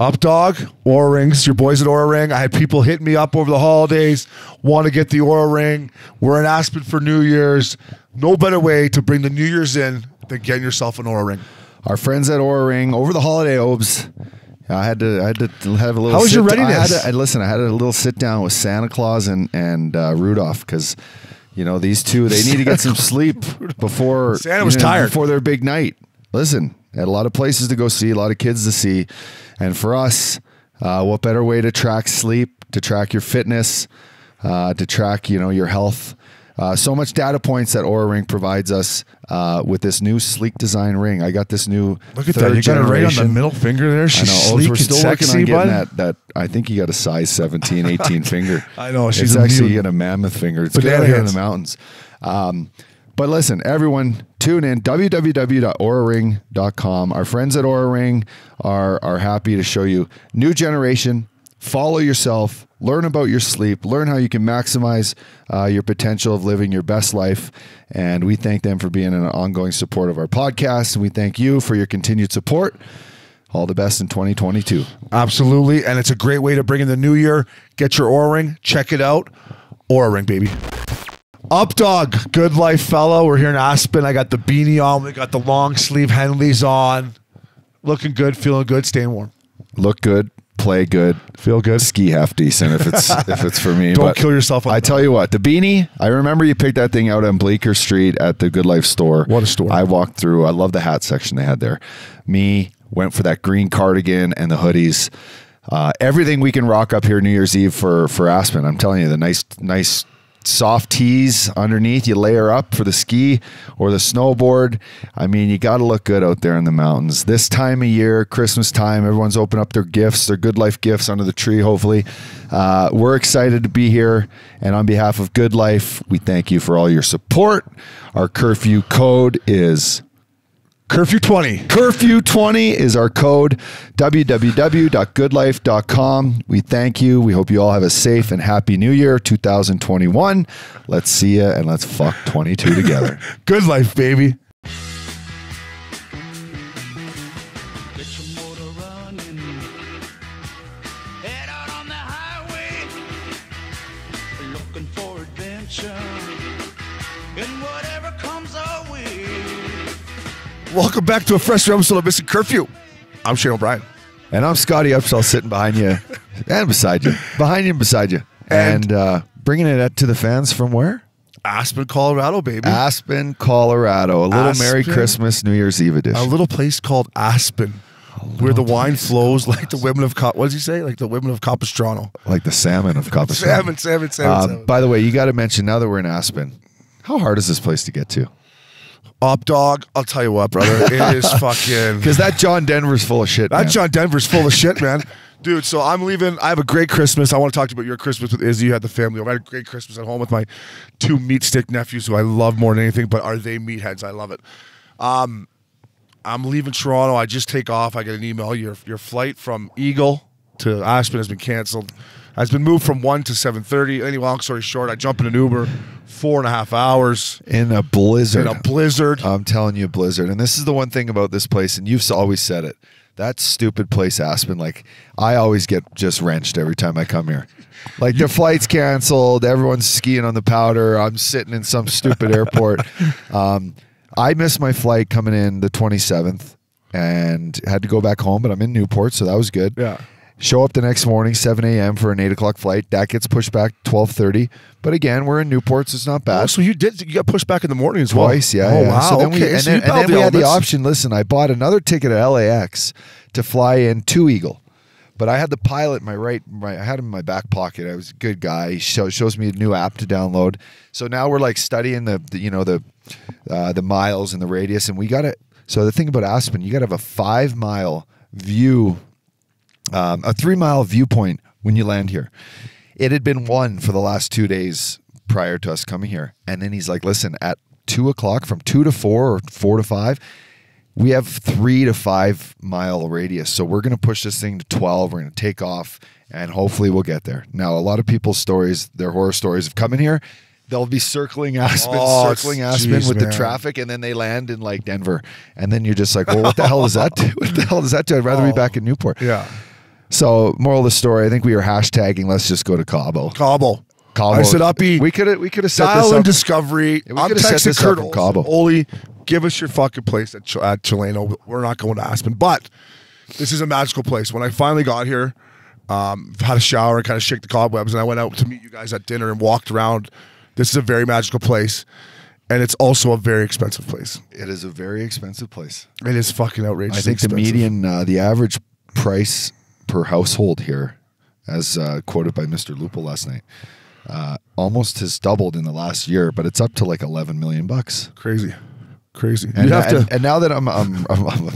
Up dog, Oura Rings, your boys at Oura Ring. I had people hitting me up over the holidays, want to get the Oura Ring. We're in Aspen for New Year's. No better way to bring the New Year's in than getting yourself an Oura Ring. Our friends at Oura Ring over the holiday, Obes. I had to have a little. How was your readiness? I had a little sit down with Santa Claus and Rudolph because, you know, these two, they need to get some sleep before Santa was tired before their big night. Listen, had a lot of places to go see, a lot of kids to see, and for us, what better way to track sleep, to track your fitness, to track your health. So much data points that Oura Ring provides us with this new sleek design ring. I got this new Look at that. You got it right on the middle finger there. She's sleek we're still and sexy, working on getting bud. that. I think you got a size 17, 18 finger. I know. She's actually you got a mammoth finger. It's good out here in the mountains. But listen, everyone, tune in, www.ouraring.com. Our friends at Oura Ring are happy to show you new generation. Follow yourself, learn about your sleep, learn how you can maximize your potential of living your best life. And we thank them for being an ongoing support of our podcast. And we thank you for your continued support. All the best in 2022. Absolutely. And it's a great way to bring in the new year. Get your Oura Ring. Check it out. Oura Ring, baby. Up dog, Good Life fellow. We're here in Aspen. I got the beanie on. We got the long sleeve Henleys on. Looking good, feeling good, staying warm. Look good, play good, feel good, ski half decent if it's for me. Don't kill yourself. I tell you what, the beanie. I remember you picked that thing out on Bleecker Street at the Good Life store. What a store! I walked through. I love the hat section they had there. Me went for that green cardigan and the hoodies. Everything we can rock up here New Year's Eve for Aspen. I'm telling you, the nice soft tees underneath, you layer up for the ski or the snowboard. I mean, you got to look good out there in the mountains. This time of year, Christmas time, everyone's opening up their gifts, their Good Life gifts under the tree, hopefully. We're excited to be here. And on behalf of Good Life, we thank you for all your support. Our curfew code is Curfew 20. Curfew 20 is our code. www.goodlife.com. We thank you. We hope you all have a safe and happy New Year 2021. Let's see ya and let's fuck 22 together. Good Life, baby. Get your motor running. Head out on the highway. Looking for adventure. And whatever comes our way. Welcome back to a fresh episode of Missin Curfew. I'm Shane O'Brien. And I'm Scotty Upsall sitting behind you and beside you. Behind you and beside you. And bringing it up to the fans from where? Aspen, Colorado, baby. Aspen, Colorado. A little Merry Christmas, New Year's Eve edition. A little place called Aspen, where the wine flows like the women of, what does he say? Like the women of Capistrano. Like the salmon of Capistrano. Salmon. By the way, you got to mention, now that we're in Aspen, how hard is this place to get to? Up dog, I'll tell you what, brother. It is fucking... Because that John Denver's full of shit, That man. John Denver's full of shit, man. Dude, so I'm leaving. I have a great Christmas. I want to talk to you about your Christmas with Izzy. You had the family over. I had a great Christmas at home with my 2 meat stick nephews who I love more than anything, but are they meatheads? I love it. I'm leaving Toronto. I just take off. I get an email. Your flight from Eagle to Aspen has been canceled. Has been moved from 1 to 7:30. Any long story short, I jump in an Uber, 4.5 hours. In a blizzard. I'm telling you, a blizzard. And this is the one thing about this place, and you've always said it. That stupid place, Aspen, like, I always get just wrenched every time I come here. Like, the flight's canceled. Everyone's skiing on the powder. I'm sitting in some stupid airport. I missed my flight coming in the 27th and had to go back home, but I'm in Newport, so that was good. Yeah. Show up the next morning, 7 a.m. for an 8 o'clock flight. That gets pushed back 12:30. But again, we're in Newport, so it's not bad. Oh, so you got pushed back in the morning as well? Twice, yeah. Oh, yeah. wow. So then okay. and then we had the option. Listen, I bought another ticket at LAX to fly in to Eagle. But I had the pilot in I had him in my back pocket. I was a good guy. He shows me a new app to download. So now we're like studying the miles and the radius, and we got it. So the thing about Aspen, you got to have a 5-mile view. A 3-mile viewpoint when you land here. It had been 1 for the last 2 days prior to us coming here. And then he's like, listen, at 2 o'clock, from 2 to 4 or 4 to 5, we have 3 to 5 mile radius. So we're going to push this thing to 12. We're going to take off and hopefully we'll get there. Now, a lot of people's stories, their horror stories of coming here, they'll be circling Aspen, with the traffic, and then they land in like Denver. And then you're just like, well, what the hell does that do? What the hell does that do? I'd rather be back in Newport. Yeah. So, moral of the story, I think we were hashtagging, let's just go to Cabo. Cabo. Cabo. I said, Uppy, We could have set dial this in up. Discovery. Yeah, we I'm could've set texting this up Kurt from Olsen. Cabo. Oli, give us your fucking place at Chileno. We're not going to Aspen. But this is a magical place. When I finally got here, had a shower and kind of shake the cobwebs, and I went out to meet you guys at dinner and walked around. This is a very magical place. And it's also a very expensive place. It is a very expensive place. It is fucking outrageous. I think the median, the average price per household here, as quoted by Mr. Lupo last night, almost has doubled in the last year, but it's up to like 11 million bucks. Crazy. And, and now that I'm a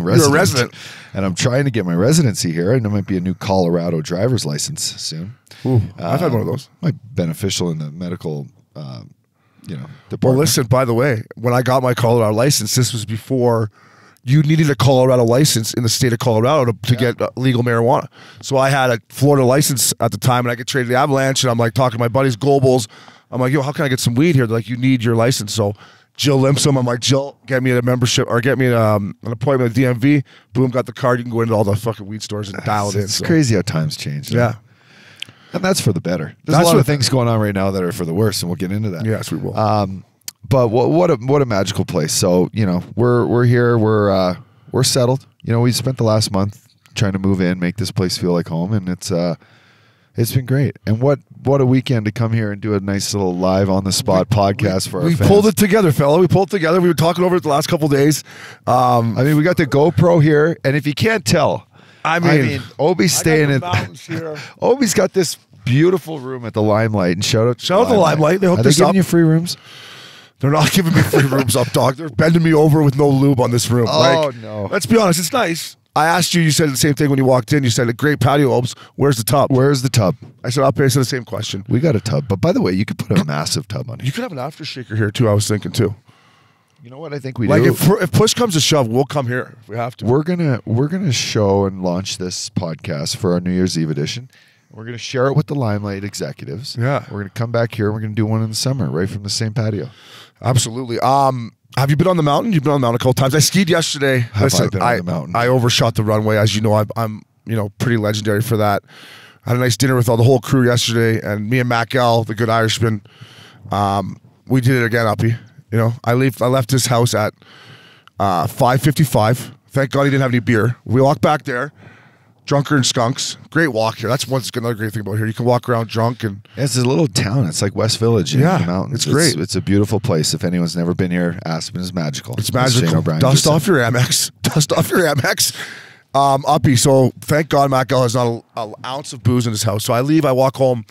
resident, You're a resident, and I'm trying to get my residency here, and there might be a new Colorado driver's license soon. Ooh, I've had one of those. Might be beneficial in the medical, department. Well, listen, by the way, when I got my Colorado license, this was before you needed a Colorado license in the state of Colorado to get legal marijuana. So I had a Florida license at the time, and I could trade the Avalanche, and I'm like talking to my buddies, Goebbels. I'm like, yo, how can I get some weed here? They're like, you need your license. So Jill Limsom, I'm like, Jill, get me a membership or get me an appointment at DMV. Boom, got the card. You can go into all the fucking weed stores and dial it in. It's crazy how times change. Yeah. And that's for the better. There's a lot of things going on right now that are for the worse, and we'll get into that. Yes, we will. But what a magical place. So we're here. We're settled. We spent the last month trying to move in, make this place feel like home, and it's been great. And what a weekend to come here and do a nice little live on the spot podcast for our fans. We pulled it together, fella. We pulled it together. We were talking over it the last couple of days. We got the GoPro here, and if you can't tell, I mean, Obi's staying in. Obi's got this beautiful room at the Limelight, and shout out to the Limelight. They hooked us giving up. you free rooms? They're not giving me free rooms up, dog. They're bending me over with no lube on this room. Oh, no. Let's be honest. It's nice. I asked you. You said the same thing when you walked in. You said a great patio opes. Where's the tub? Where's the tub? I said, I'll pay. I said the same question. We got a tub, but by the way, you could put a massive tub on it. You could have an after shaker here too. I was thinking too. You know what I think we Like do? if push comes to shove, we'll come here if we have to. We're gonna show and launch this podcast for our New Year's Eve edition. We're gonna share it with the Limelight executives. Yeah. We're gonna come back here and we're gonna do one in the summer, right from the same patio. Absolutely. Have you been on the mountain? You've been on the mountain a couple times. I skied yesterday. Have I been on the mountain? I overshot the runway. As you know, I'm pretty legendary for that. I had a nice dinner with the whole crew yesterday, and me and Mac L, the good Irishman, we did it again, Uppy. I left his house at 5:55. Thank God he didn't have any beer. We walked back there, drunker and skunks. Great walk here. That's another great thing about here. You can walk around drunk and It's a little town. It's like West Village in the mountains. It's great. It's a beautiful place. If anyone's never been here, Aspen is magical. it's magical. Dust off your Amex. Dust off your Amex. Uppy. So thank God Mac L has not an ounce of booze in his house. So I leave. I walk home.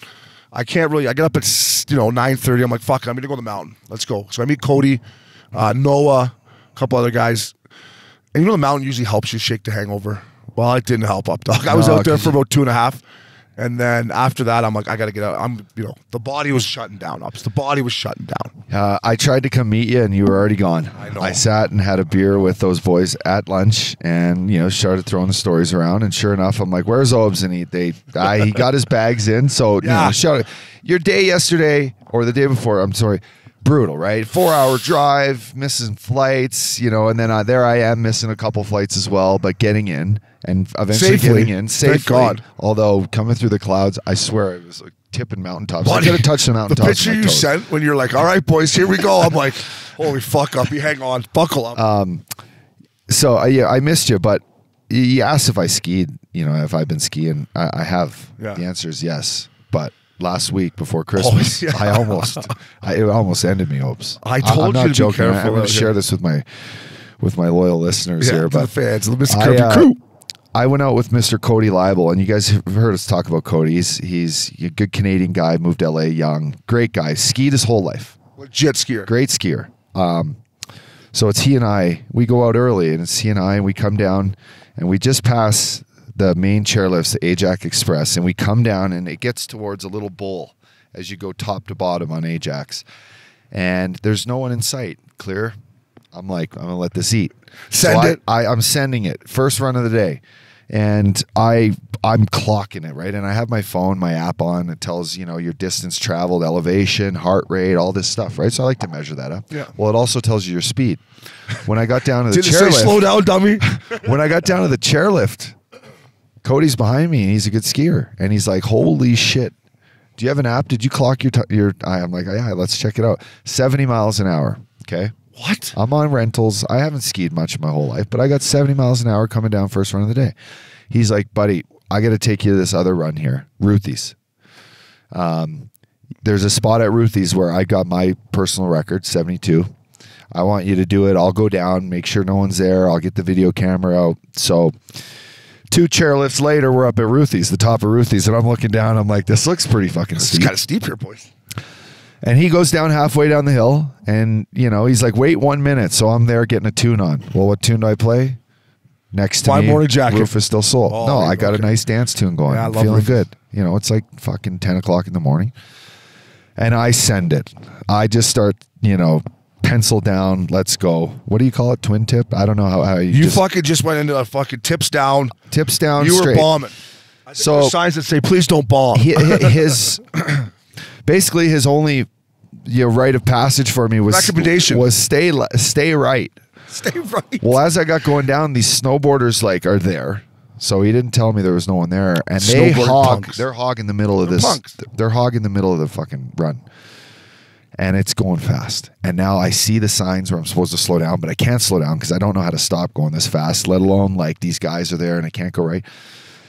I get up at 9:30. I'm like, fuck it, I'm gonna go to the mountain. Let's go. So I meet Cody, Noah, a couple other guys. And the mountain usually helps you shake the hangover. Well, it didn't help up, dog. I was out there for about 2.5. And then after that, I'm like, I got to get out. The body was shutting down. The body was shutting down. I tried to come meet you, and you were already gone. I know. I sat and had a beer with those boys at lunch, and started throwing the stories around. And sure enough, I'm like, "Where's Obes?" And he got his bags in. So your day yesterday or the day before. I'm sorry. Brutal, right? 4-hour drive, missing flights, and then there I am missing a couple flights as well, but getting in and eventually getting in safely. Thank God. Although coming through the clouds, I swear I was like tipping mountaintops. I could have touched the mountaintops. The picture you sent when you're like, "All right, boys, here we go." I'm like, "Holy fuck, Uppy, hang on, buckle up." So I missed you, but you asked if I skied. If I've been skiing, I have. Yeah. The answer is yes, but. Last week before Christmas, it almost ended me, Opes. I told I'm not you to joking. be careful. I'm going to share this with my loyal listeners here, but the fans, the Missin Curfew crew. I went out with Mr. Cody Leibel, and you guys have heard us talk about Cody. He's a good Canadian guy, moved to LA young, great guy, skied his whole life, Legit skier, great skier. So it's he and I. We go out early, and it's he and I, and we come down, and we just pass the main chairlifts, the Ajax Express, and we come down, and it gets towards a little bowl as you go top to bottom on Ajax, and there's no one in sight. Clear. I'm like, I'm gonna let this eat. Send it. I'm sending it. First run of the day, and I'm clocking it, right, and I have my phone, my app on. It tells your distance traveled, elevation, heart rate, all this stuff, right? So I like to measure that up. Yeah. Well, it also tells you your speed. When I got down to the Did it say chairlift, slow down, dummy? when I got down to the chairlift, Cody's behind me, and he's a good skier. And he's like, holy shit. Do you have an app? Did you clock your I'm like, yeah, let's check it out. 70 miles an hour. Okay. What? I'm on rentals. I haven't skied much in my whole life, but I got 70 miles an hour coming down first run of the day. He's like, buddy, I got to take you to this other run here, Ruthie's. There's a spot at Ruthie's where I got my personal record, 72. I want you to do it. I'll go down, make sure no one's there. I'll get the video camera out. So 2 chairlifts later, we're up at Ruthie's, the top of Ruthie's, and I'm looking down. I'm like, this looks pretty fucking steep. It's kind of steep here, boys. And he goes down halfway down the hill, and, you know, he's like, wait 1 minute. So I'm there getting a tune on. Well, what tune do I play? Next to My me, Morning Jacket. Roof is Still Soul. Oh, no, I got okay. a nice dance tune going. Yeah, I I'm love feeling Rufus. good. You know, it's like fucking 10 o'clock in the morning. And I send it. I just start, you know, pencil down, let's go. What do you call it? Twin tip? I don't know how You fucking just went into a fucking tips down. tips down You straight. were bombing. I think So- there's signs that say, please don't bomb. His basically his only rite of passage for me was Recommendation. was stay right. Stay right. Well, as I got going down, these snowboarders like are there. So he didn't tell me there was no one there, and they Snowboard hog. punks. They're hogging the middle of They're this. punks. They're hogging the middle of the fucking run, and it's going fast. And now I see the signs where I'm supposed to slow down, but I can't slow down because I don't know how to stop going this fast. Let alone like these guys are there and I can't go right.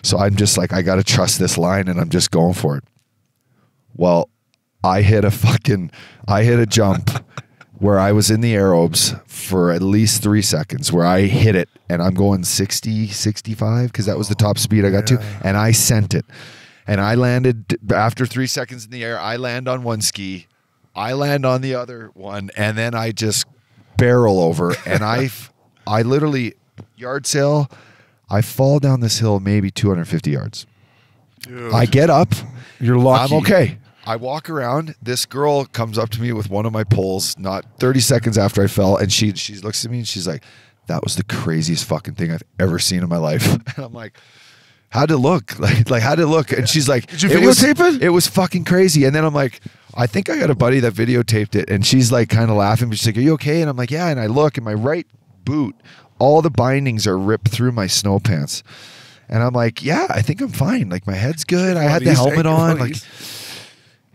So I'm just like, I got to trust this line, and I'm just going for it. Well, I hit a jump where I was in the aerobes for at least 3 seconds, where I hit it and I'm going 60, 65 because that was the top speed I got to, and I sent it. And I landed after 3 seconds in the air. I land on one ski, I land on the other one, and then I just barrel over, and I literally yard sail. I fall down this hill maybe 250 yards. Dude. I get up. You're lucky. I'm okay. I walk around. This girl comes up to me with one of my poles, not 30 seconds after I fell, and she looks at me and she's like, "That was the craziest fucking thing I've ever seen in my life." And I'm like, "How'd it look? Like how'd it look?" And she's like, Did you videotape it? It was fucking crazy." And then I'm like, "I think I got a buddy that videotaped it," and she's like kind of laughing, but she's like, "Are you okay?" And I'm like, "Yeah." And I look, and my right boot, all the bindings are ripped through my snow pants. And I'm like, "Yeah, I think I'm fine. Like my head's good. I had the helmet on." Like,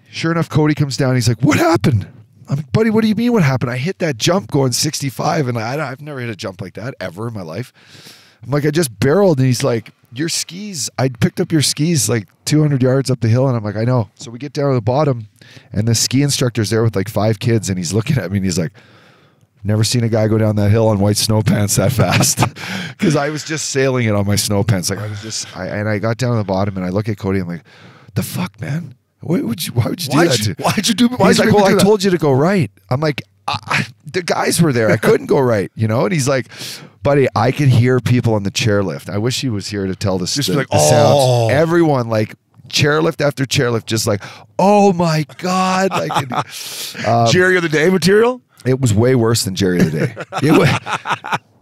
sure enough, Cody comes down. He's like, "What happened?" I'm like, "Buddy, what do you mean what happened? I hit that jump going 65, and I've never hit a jump like that ever in my life." I'm like, "I just barreled." And he's like, "Your skis, I picked up your skis like 200 yards up the hill." And I'm like, "I know." So we get down to the bottom, and the ski instructor's there with like 5 kids, and he's looking at me and he's like, "Never seen a guy go down that hill on white snow pants that fast." Because I was just sailing it on my snow pants. Like I was just, and I got down to the bottom, and I look at Cody. I'm like, "The fuck, man? Why would you do that? Why'd you do? He's like, "Well, I told you to go right." I'm like, "The guys were there. I couldn't go right, you know." And he's like, "Buddy, I could hear people on the chairlift. I wish he was here to tell this. Just the, be like, the "Oh." sounds. Everyone like chairlift after chairlift, just like, "Oh my god!" Like, Jerry of the day material. it was way worse than Jerry of the Day. It was,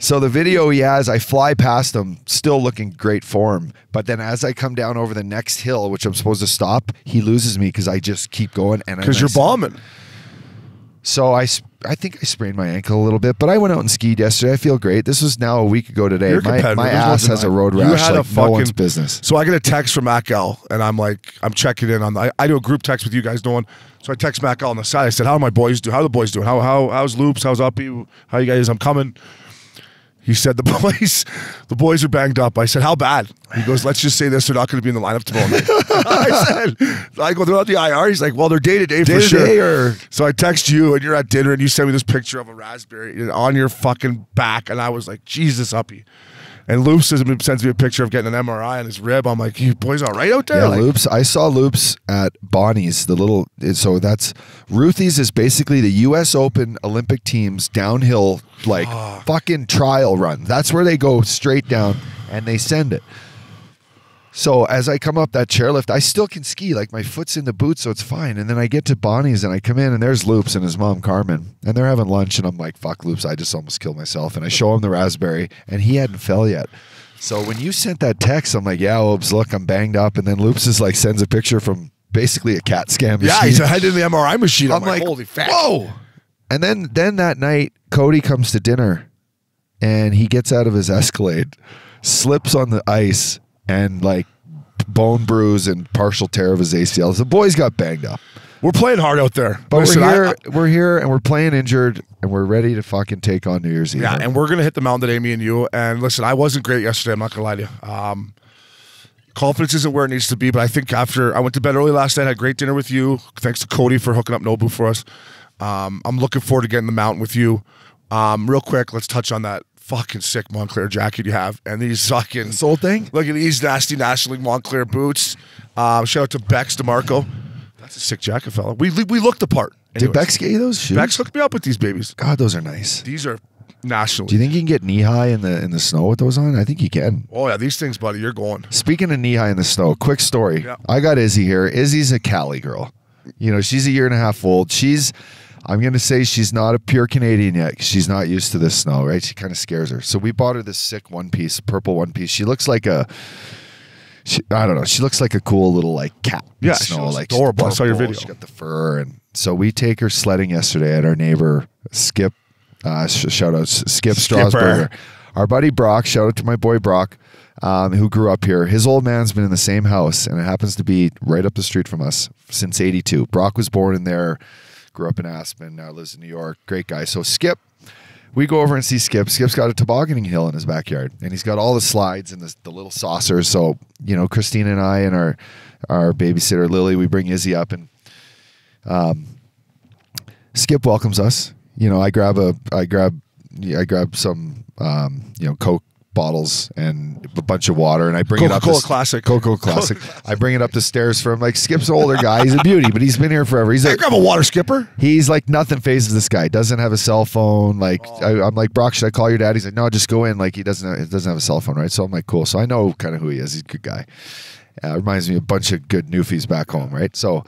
so the video he has, I fly past him, still looking great form. But then as I come down over the next hill, which I'm supposed to stop, he loses me because I just keep going. And Because you're bombing. So I think I sprained my ankle a little bit, but I went out and skied yesterday. I feel great. This was now a week ago today. You're competitive. My There's no ass has a denying. road You rash had like a no one's fucking- business. So I get a text from Mac L, and I'm like, I'm checking in on I do a group text with you guys doing. So I text Mac L on the side. I said, "How are my boys do? How are the boys doing? How's Loops? How's Uppy? How you guys? I'm coming." He said, the boys are banged up. I said, "How bad?" He goes, "Let's just say this, they're not going to be in the lineup tomorrow night." I go, "They're on the IR." He's like, "Well, they're day to day for sure." Or So I text you, and you're at dinner, and you send me this picture of a raspberry on your fucking back, and I was like, "Jesus, Uppy." And Loops sends me a picture of getting an MRI on his rib. I'm like, "You boys all right out there?" yeah, Like, Loops. I saw Loops at Bonnie's. So that's Ruthie's is basically the U.S. Open Olympic team's downhill fucking trial run. That's where they go straight down and they send it. So as I come up that chairlift, I still can ski. Like my foot's in the boot, so it's fine. And then I get to Bonnie's and I come in and there's Loops and his mom Carmen, and they're having lunch. And I'm like, "Fuck, Loops! I just almost killed myself." And I show him the raspberry, and he hadn't fell yet. So when you sent that text, I'm like, "Yeah, Oops, look, I'm banged up." And then Loops is like sends a picture from basically a CAT scan machine. yeah, he's headed in the MRI machine. I'm like, "Holy fuck!" Whoa! And then that night, Cody comes to dinner, and he gets out of his Escalade, slips on the ice, and like bone bruise and partial tear of his ACLs. The boys got banged up. We're playing hard out there. But Listen, we're here, and we're playing injured, and we're ready to fucking take on New Year's Eve. Yeah, and we're gonna hit the mountain today, me and you. And listen, I wasn't great yesterday. I'm not gonna lie to you. Confidence isn't where it needs to be, but I think after I went to bed early last night, had a great dinner with you. Thanks to Cody for hooking up Nobu for us. I'm looking forward to getting the mountain with you. Real quick, let's touch on that fucking sick Montclair jacket you have, and these fucking this whole thing. Look at these nasty National League Montclair boots. Shout out to Bex DeMarco. That's a sick jacket, fella. We looked the part. Did Bex get you those shoes? Bex hooked me up with these babies. God, those are nice. These are National League. Do you think you can get knee high in the snow with those on? I think you can. Oh yeah, these things, buddy. You're going. Speaking of knee high in the snow, quick story. Yeah. I got Izzy here. Izzy's a Cali girl. You know, she's a year and a half old. I'm going to say she's not a pure Canadian yet. She's not used to this snow, right? She kind of scares her. So we bought her this sick one piece, purple one piece. She looks like I don't know. She looks like a cool little like cat. In Yeah, snow. she looks Like adorable. I saw your purple. video. She got the fur, and so we take her sledding yesterday at our neighbor Skip. Shout out Skip Strasburger. Our buddy Brock. Shout out to my boy Brock, who grew up here. His old man's been in the same house, and it happens to be right up the street from us since '82. Brock was born in there, grew up in Aspen, now lives in New York. Great guy. So Skip. We go over and see Skip. Skip's got a tobogganing hill in his backyard, and he's got all the slides and the little saucers. So, you know, Christina and I and our babysitter Lily, we bring Izzy up, and Skip welcomes us. You know, I grab some Coke bottles and a bunch of water, and I bring it up. Coca-Cola Classic. Coca-Cola Classic. I bring it up the stairs for him. Like, Skip's an older guy. He's a beauty, but he's been here forever. He's Hey, like, grab a water skipper. he's like, nothing phases this guy. Doesn't have a cell phone. Like, I'm like, Brock, should I call your dad? He's like, no, just go in. Like, he doesn't have a cell phone, right? So I'm like, cool. So I know kind of who he is. He's a good guy. Reminds me of a bunch of good newfies back home, right? So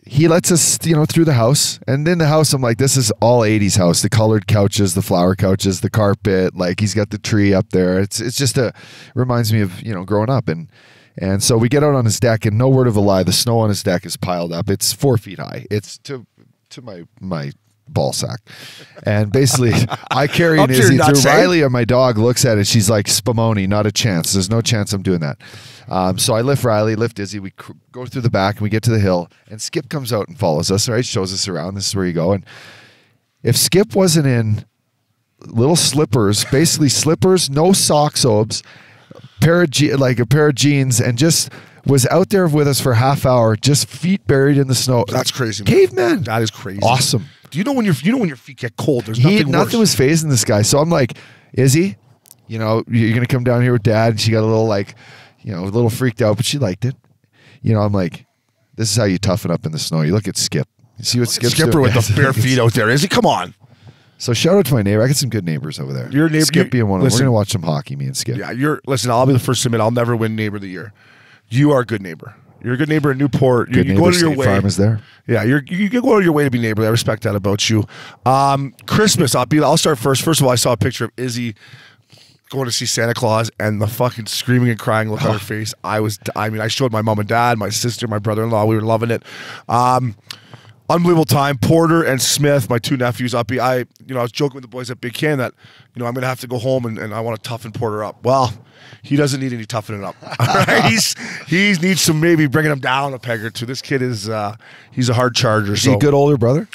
he lets us, through the house. And in the house, I'm like, this is all 80s house. The colored couches, the flower couches, the carpet. Like, he's got the tree up there. It's just reminds me of, growing up. And so we get out on his deck, and no word of a lie, the snow on his deck is piled up. It's 4 feet high. It's to my ball sack. And basically, I carry an Izzy through. Riley, and my dog, looks at it. She's like, Spumoni, not a chance. There's no chance I'm doing that. So I lift Riley, lift Izzy. We go through the back, and we get to the hill. And Skip comes out and follows us, right? Shows us around. This is where you go. And if Skip wasn't in little slippers, basically slippers, no socks, obes, a pair of jeans, and just was out there with us for a half hour, just feet buried in the snow. That's crazy, man. Caveman. That is crazy. Awesome. Do you know when your feet get cold? There's nothing worse. was phasing this guy. So I'm like, Izzy, you're gonna come down here with Dad. And she got a little a little freaked out, but she liked it. I'm like, this is how you toughen up in the snow. You look at Skip. You see what Skip's Skipper doing? with the bare feet out there. Is he? Come on. So shout out to my neighbor. I got some good neighbors over there. Your neighbor, Skip being one of them. We're listen. gonna watch some hockey, me and Skip. Yeah, listen, I'll be the first to admit I'll never win neighbor of the year. You are a good neighbor. You're a good neighbor in Newport. You go to your way. Farm is there. Yeah, you can go out of your way to be neighborly. I respect that about you. Christmas, I'll start first. First of all, I saw a picture of Izzy going to see Santa Claus, and the fucking screaming and crying look on her face. I showed my mom and dad, my sister, my brother-in-law. We were loving it. Unbelievable time. Porter and Smith, my two nephews, I was joking with the boys at Big Can that, I'm going to have to go home and I want to toughen Porter up. Well, he doesn't need any toughening up. All right? He needs some maybe bringing him down a peg or two. This kid is, he's a hard charger. Is he a good older brother?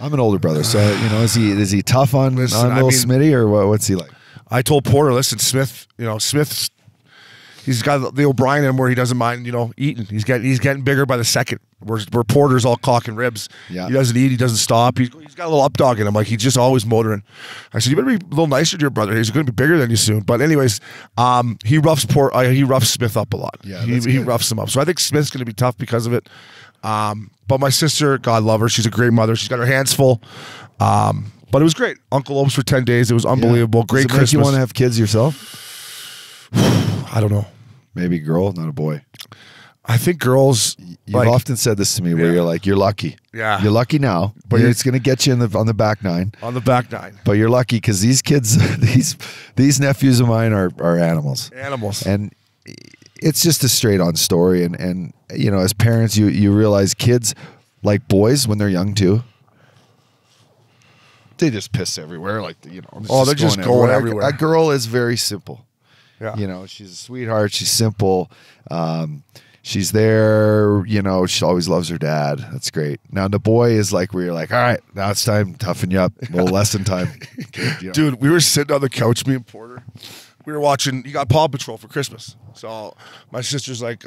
I'm an older brother, so is he tough on little Smitty, or what's he like? I told Porter, listen, Smith's he's got the O'Brien in him where he doesn't mind, eating. He's getting bigger by the second. Where Porter's all cock and ribs. Yeah. He doesn't eat. He doesn't stop. He's got a little up dog in him. Like, he's just always motoring. I said, you better be a little nicer to your brother. He's going to be bigger than you soon. But anyways, he roughs Smith up a lot. Yeah, he roughs him up. So I think Smith's going to be tough because of it. But my sister, God love her. She's a great mother. She's got her hands full. But it was great. Uncle Obes for 10 days. It was unbelievable. Yeah. Great Christmas. You want to have kids yourself? I don't know. Maybe a girl, not a boy. I think girls. You've often said this to me, where you're like, you're lucky. Yeah, you're lucky now, but it's going to get you on the back nine. On the back nine. But you're lucky because these kids, these nephews of mine are animals. Animals. And it's just a straight on story. And as parents, you realize kids, like boys when they're young too, they just piss everywhere. Like they're just going everywhere. A girl is very simple. Yeah. You know, she's a sweetheart. She's simple. She's there. You know, she always loves her dad. That's great. Now the boy is like, where you're like, all right, now it's time, toughen you up. A little lesson time. You know. Dude, we were sitting on the couch, me and Porter. We were watching, he got Paw Patrol for Christmas. So my sister's like,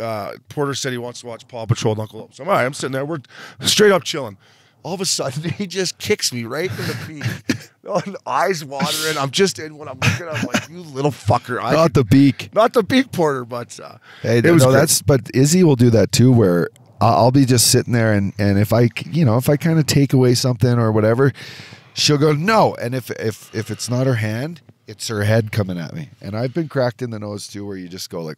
Porter said he wants to watch Paw Patrol and Uncle Hope. So I'm all right, I'm sitting there, we're straight up chilling. All of a sudden, he just kicks me right in the beak. Eyes watering. I'm just in when I'm looking. I'm like, you little fucker. Not the beak. Not the beak, Porter, but hey, it was no, great. but Izzy will do that too, where I'll be just sitting there, and if I kind of take away something or whatever, she'll go no, and if it's not her hand, it's her head coming at me, and I've been cracked in the nose too, where you just go like,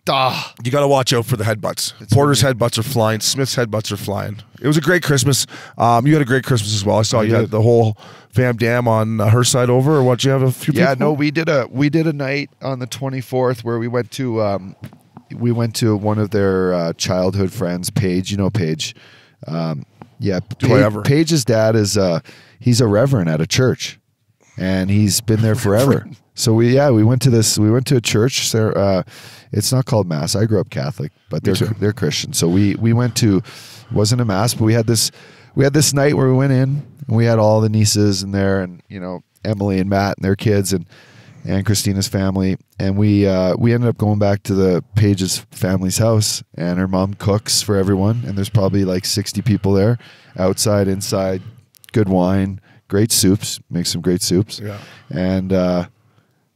ah. You got to watch out for the headbutts. Porter's headbutts are flying. Smith's headbutts are flying. It was a great Christmas. You had a great Christmas as well. I saw you had the whole fam dam on her side over, or what? You have a few people? Yeah, no, we did a night on the 24th where we went to one of their childhood friends, Paige. You know Paige. Yeah, Paige's dad is he's a reverend at a church, and he's been there forever. So we went to a church. It's not called Mass. I grew up Catholic, but they're Christian. So we went to, it wasn't a Mass, but we had this night where we went in, and we had all the nieces in there, and you know, Emily and Matt and their kids, and Christina's family, and we ended up going back to the Paige's family's house, and her mom cooks for everyone, and there's probably like 60 people there, outside, inside, good wine, great soups, make some great soups. Yeah. And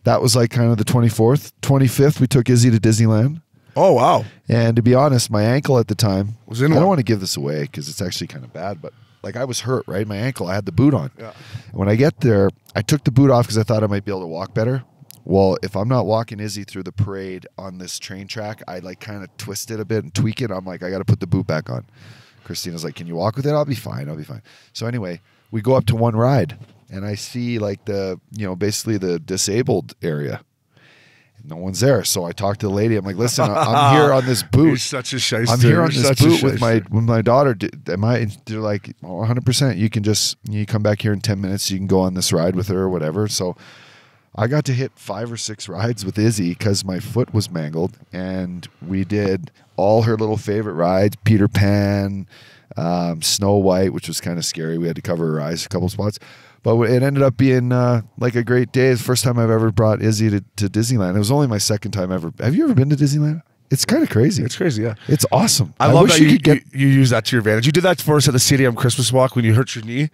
that was like kind of the 24th. 25th, we took Izzy to Disneyland. Oh, wow. And to be honest, my ankle at the time was in I one. don't want to give this away because it's actually kind of bad, but like I was hurt, right? My ankle, I had the boot on. Yeah. And when I get there, I took the boot off because I thought I might be able to walk better. Well, if I'm not walking Izzy through the parade on this train track, I like kind of twist it a bit and tweak it. I'm like, I got to put the boot back on. Christina's like, can you walk with it? I'll be fine. So anyway, we go up to one ride, and I see like basically the disabled area. No one's there, so I talked to the lady. I'm like, "Listen, I'm here on this boot. You're such a shyster. I'm here on this Such a boot with shyster. my daughter. Am I?" They're like, "Oh, 100%. You come back here in 10 minutes. You can go on this ride with her or whatever." So I got to hit 5 or 6 rides with Izzy because my foot was mangled, and we did all her little favorite rides: Peter Pan, Snow White, which was kind of scary. We had to cover her eyes a couple spots. But it ended up being like a great day. It's the first time I've ever brought Izzy to Disneyland. It was only my second time ever. Have you ever been to Disneyland? It's kind of crazy. It's crazy, yeah. It's awesome. I love wish that you could get. you use that to your advantage. You did that for us at the CDM Christmas walk when you hurt your knee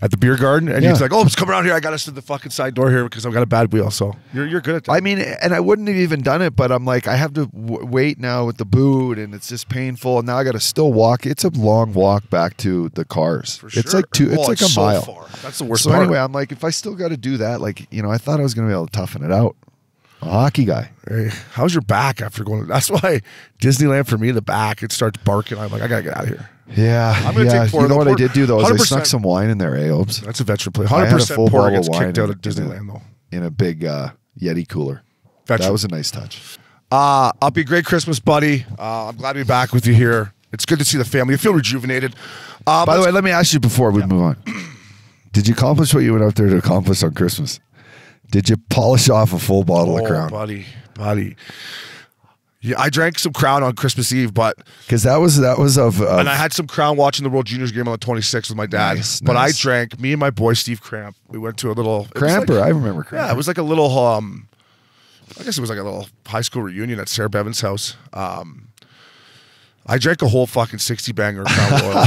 at the beer garden, and Yeah. he's like, "Oh, let's come around here. I got us to the fucking side door here because I've got a bad wheel." So you're good at that. I mean, and I wouldn't have even done it, but I'm like, I have to wait now with the boot, and it's just painful. And now I got to still walk. It's a long walk back to the cars. For sure. It's like it's like a so mile. far. That's the worst So part. anyway, I'm like, if I still got to do that, like I thought I was going to be able to toughen it out. A hockey guy. Hey, how's your back after going? That's why Disneyland for me, the back, it starts barking. I'm like, I gotta get out of here. Yeah, I'm gonna take you know what I did do though is I 100%. snuck some wine in there, Obes. That's a veteran play. I had a 100% full Porter bottle gets of wine kicked out of in Disneyland though. in a big Yeti cooler. Veteran. That was a nice touch. Uppy, great Christmas, buddy. I'm glad to be back with you here. It's good to see the family. You feel rejuvenated. By the way, let me ask you before we move on. Did you accomplish what you went out there to accomplish on Christmas? Did you polish off a full bottle of Crown? buddy. Yeah, I drank some Crown on Christmas Eve, but Because that was of and I had some Crown watching the World Juniors game on the 26th with my dad. Nice, but nice. I drank. Me and my boy Steve Cramp. We went to a little Cramper. I remember Cramper. Yeah, it was like a little. I guess it was like a little high school reunion at Sarah Bevan's house. I drank a whole fucking 60 banger of Crown Royal.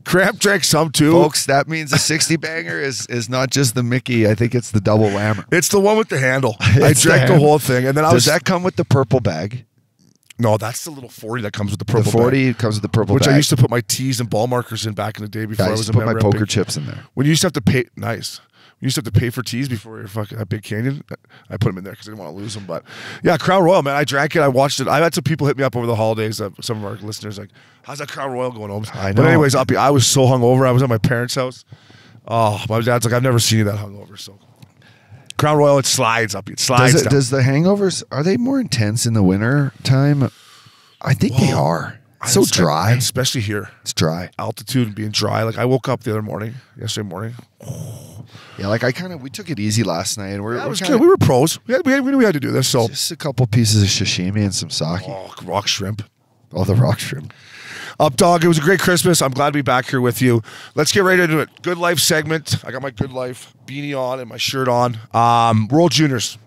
Cramp drank some too. Folks, that means a 60 banger is not just the Mickey. I think it's the double whammer. It's the one with the handle. I It's the drank the handle. whole thing, and then Does that come with the purple bag? No, that's the little 40 that comes with the purple. The 40 bag, comes with the purple which bag. I used to put my tees and ball markers in back in the day before I I used was to a put my member at poker Big- chips in there. When you used to have to pay, nice. You used to have to pay for teas before you're fucking at Big Canyon. I put them in there because I didn't want to lose them. But yeah, Crown Royal, man. I drank it. I watched it. I had some people hit me up over the holidays. Some of our listeners like, "How's that Crown Royal going, Holmes?" I know. But anyways, I was so hungover. I was at my parents' house. Oh, my dad's like, "I've never seen you that hungover." So Crown Royal, it slides up. It slides down. Does the hangovers, are they more intense in the winter time? I think they are. It's so dry. especially here. It's dry. Altitude and being dry. Like I woke up the other morning, yesterday morning. Yeah, like we took it easy last night, and It was good. We were pros. We knew we had to do this. So just a couple pieces of sashimi and some sake. oh, rock shrimp. Oh, the rock shrimp. Up, dog. It was a great Christmas. I'm glad to be back here with you. Let's get right into it. Good Life segment. I got my Good Life beanie on and my shirt on. World Juniors.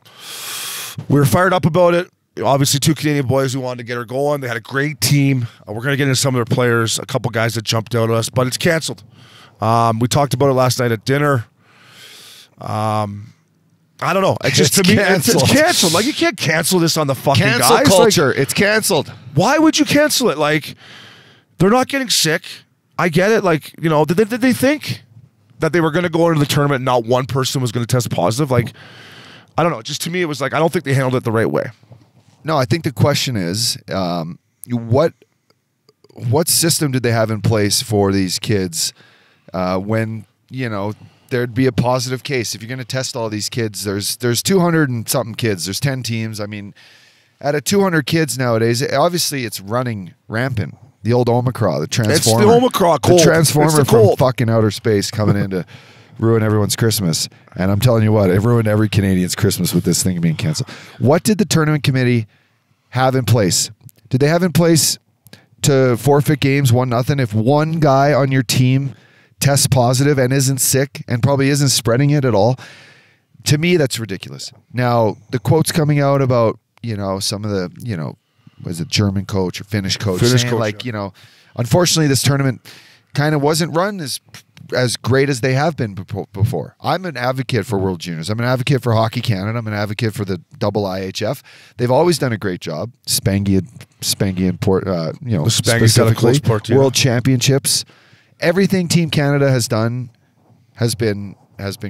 We were fired up about it. Obviously, 2 Canadian boys who wanted to get her going. They had a great team. We're going to get into some of their players, a couple guys that jumped out at us, but it's canceled. We talked about it last night at dinner. I don't know. It's just, to me, it's canceled. Like, you can't cancel this on the fucking Cancel guys. culture. Like, it's canceled. why would you cancel it? Like, they're not getting sick. I get it. Like, you know, did they think that they were going to go into the tournament and not one person was going to test positive? Like, I don't know. Just to me, it was like, I don't think they handled it the right way. No, I think the question is, what system did they have in place for these kids when, you know, there'd be a positive case? If you're going to test all these kids, there's 200 and something kids. There's 10 teams. I mean, out of 200 kids nowadays, obviously it's running rampant. The old Omicron, the transformer. It's the Omicron cold. The transformer It's the from cold. fucking outer space coming in to ruin everyone's Christmas. And I'm telling you what, it ruined every Canadian's Christmas with this thing being canceled. What did the tournament committee have in place? Did they have in place to forfeit games 1-0 if one guy on your team tests positive and isn't sick and probably isn't spreading it at all? To me, that's ridiculous. Now, the quotes coming out about, you know, some of the, you know, was it German coach or Finnish coach saying, like, you know, unfortunately this tournament kind of wasn't run as great as they have been before. I'm an advocate for World Juniors. I'm an advocate for Hockey Canada. I'm an advocate for the IHF. They've always done a great job. Spangy and Port, you know, specifically World Championships. Everything Team Canada has done has been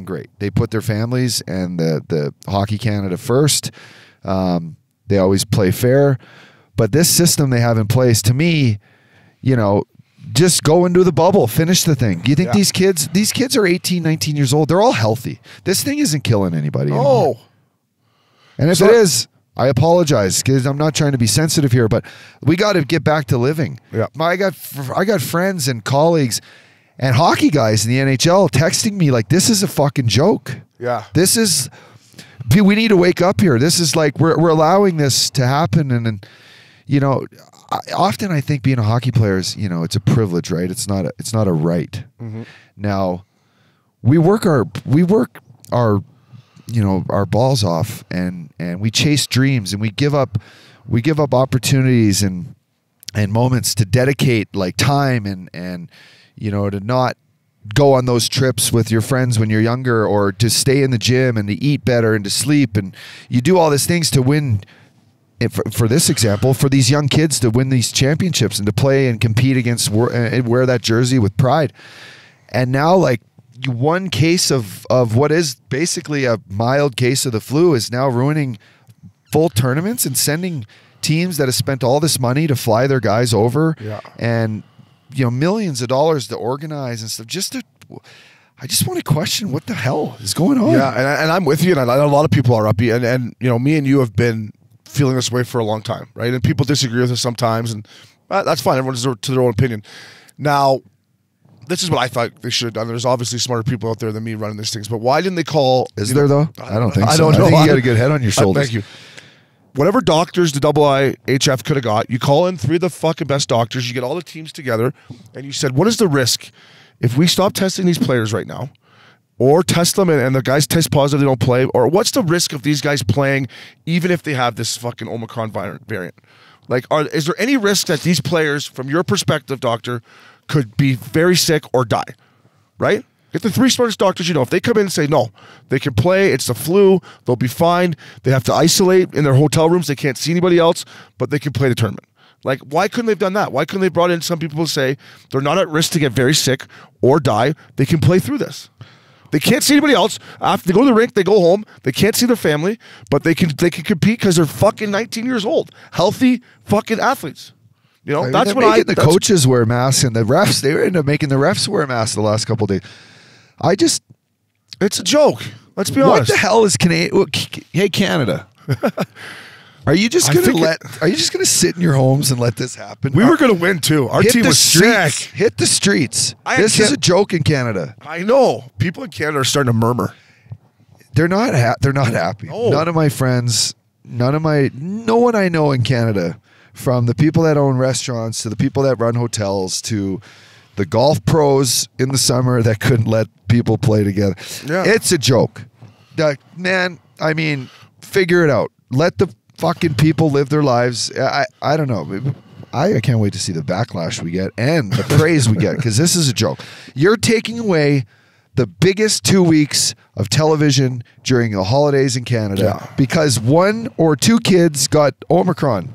great. They put their families and the Hockey Canada first. They always play fair. But this system they have in place, to me, you know, just go into the bubble, finish the thing. Do you think these kids are 18, 19 years old? They're all healthy. This thing isn't killing anybody anymore. Oh. And if it is, I apologize because I'm not trying to be sensitive here, but we got to get back to living. Yeah. I got friends and colleagues and hockey guys in the NHL texting me like, this is a fucking joke. Yeah. This is, we need to wake up here. This is like, we're allowing this to happen. And you know, often I think being a hockey player is, you know, it's a privilege, right? It's not a right. Mm-hmm. Now, we work our you know, our balls off and we chase dreams and we give up opportunities and moments to dedicate like time and you know, to not go on those trips with your friends when you're younger, or to stay in the gym and to eat better and to sleep, and you do all these things to win. For this example, for these young kids to win these championships and to play and compete against and wear that jersey with pride. And now, like, one case of what is basically a mild case of the flu is now ruining full tournaments and sending teams that have spent all this money to fly their guys over and, you know, millions of dollars to organize and stuff. I just want to question what the hell is going on. Yeah, and I'm with you, and I know a lot of people are upbeat, and you know, me and you have been feeling this way for a long time, right? And people disagree with us sometimes, and that's fine. Everyone's to their own opinion. Now, this is what I thought they should have done. There's obviously smarter people out there than me running these things, but why didn't they call? Is there though? I don't think so. I don't know. I think you got a good head on your shoulders. Thank you. Whatever doctors the IHF could have got, you call in 3 of the fucking best doctors, you get all the teams together, and you said, what is the risk if we stop testing these players right now? Or test them and the guys test positive, they don't play? Or what's the risk of these guys playing even if they have this fucking Omicron variant? Like, is there any risk that these players, from your perspective, doctor, could be very sick or die? Right? Get the 3 smartest doctors you know. If they come in and say, no, they can play, it's the flu, they'll be fine, they have to isolate in their hotel rooms, they can't see anybody else, but they can play the tournament. Like, why couldn't they have done that? Why couldn't they have brought in some people to say they're not at risk to get very sick or die, they can play through this? They can't see anybody else. After they go to the rink, they go home. They can't see their family, but they can compete because they're fucking 19 years old. Healthy fucking athletes. You know, that's what the coaches wear masks and the refs, they ended up making the refs wear masks the last couple of days. It's a joke. Let's be honest. What the hell is Canada? Hey, Canada. Are you just I gonna think Are you just gonna sit in your homes and let this happen? We were going to win too. Our Hit team the was streets. sick. Hit the streets. This can't- is a joke in Canada. I know. People in Canada are starting to murmur. They're not. They're not happy. No. None of my friends. No one I know in Canada, from the people that own restaurants to the people that run hotels to the golf pros in the summer that couldn't let people play together. Yeah. It's a joke. Man, I mean, figure it out. Let the fucking people live their lives. I don't know. I can't wait to see the backlash we get and the praise we get, because this is a joke. You're taking away the biggest 2 weeks of television during the holidays in Canada because 1 or 2 kids got Omicron.